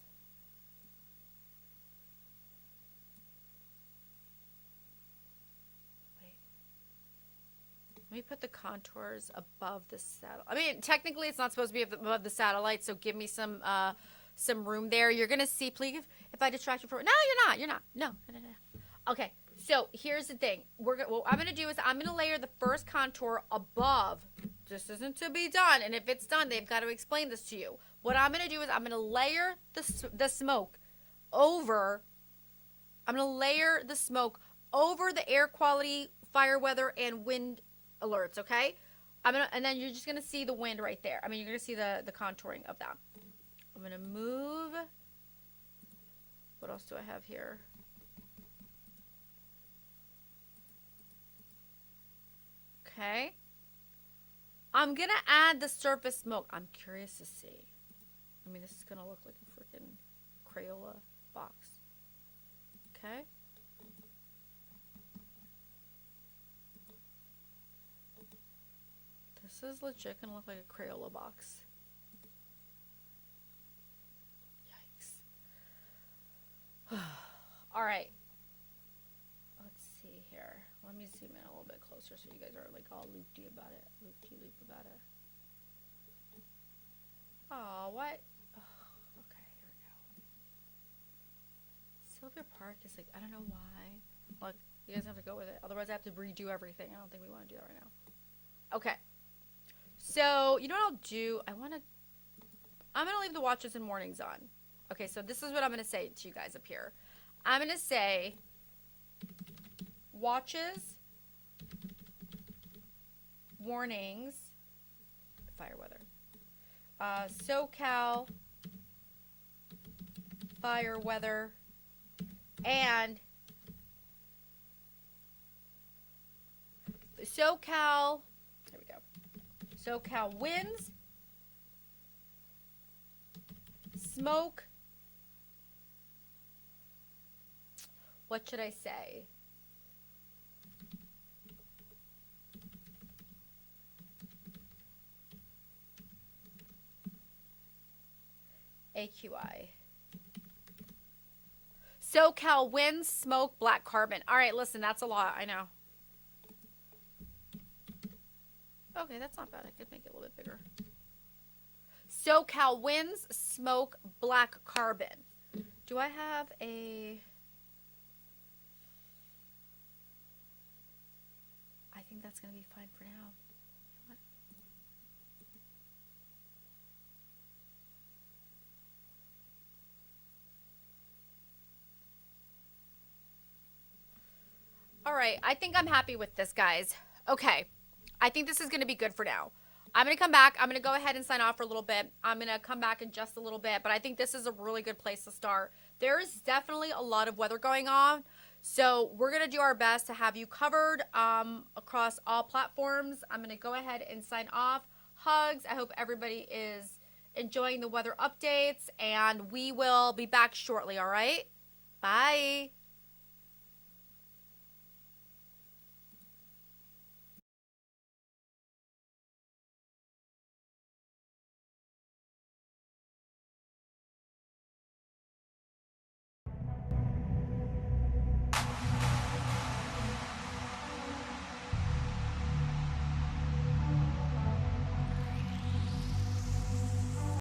Let me put the contours above the satellite. I mean, technically, it's not supposed to be above the satellite, so give me some room there. You're gonna see. Please, if I distract you for no, you're not. You're not. No. Okay. So here's the thing. What I'm gonna do is I'm gonna layer the first contour above. This isn't to be done, and if it's done, they've got to explain this to you. What I'm gonna do is I'm gonna layer the smoke over. I'm gonna layer the smoke over the air quality, fire weather, and wind alerts, okay? And then you're just gonna see the wind right there. I mean, you're gonna see the contouring of that. I'm gonna move What else do I have here? Okay. I'm going to add the surface smoke. I'm curious to see. I mean, this is going to look like a freaking Crayola box. Okay. This is legit going to look like a Crayola box. Yikes. All right. Let's see here. Let me zoom in a little bit closer so you guys are like all loopy about it. Loop about it. Oh, what? Oh, okay, here we go. Sylvia Park is like, I don't know why. Look, you guys have to go with it. Otherwise, I have to redo everything. I don't think we want to do that right now. Okay. So, you know what I'll do? I'm going to leave the watches and warnings on. Okay, so this is what I'm going to say to you guys up here. I'm going to say watches, warnings, fire weather, SoCal, fire weather, and SoCal, there we go, SoCal winds, smoke, what should I say? AQI. SoCal winds, smoke, black carbon. All right, listen, that's a lot. I know. Okay, that's not bad. I could make it a little bit bigger. SoCal winds, smoke, black carbon. Do I have a... I think that's going to be fine for now. All right, I think I'm happy with this, guys. Okay, I think this is going to be good for now. I'm going to come back. I'm going to go ahead and sign off for a little bit. I'm going to come back in just a little bit, but I think this is a really good place to start. There is definitely a lot of weather going on, so we're going to do our best to have you covered across all platforms. I'm going to go ahead and sign off. Hugs. I hope everybody is enjoying the weather updates, and we will be back shortly, all right? Bye.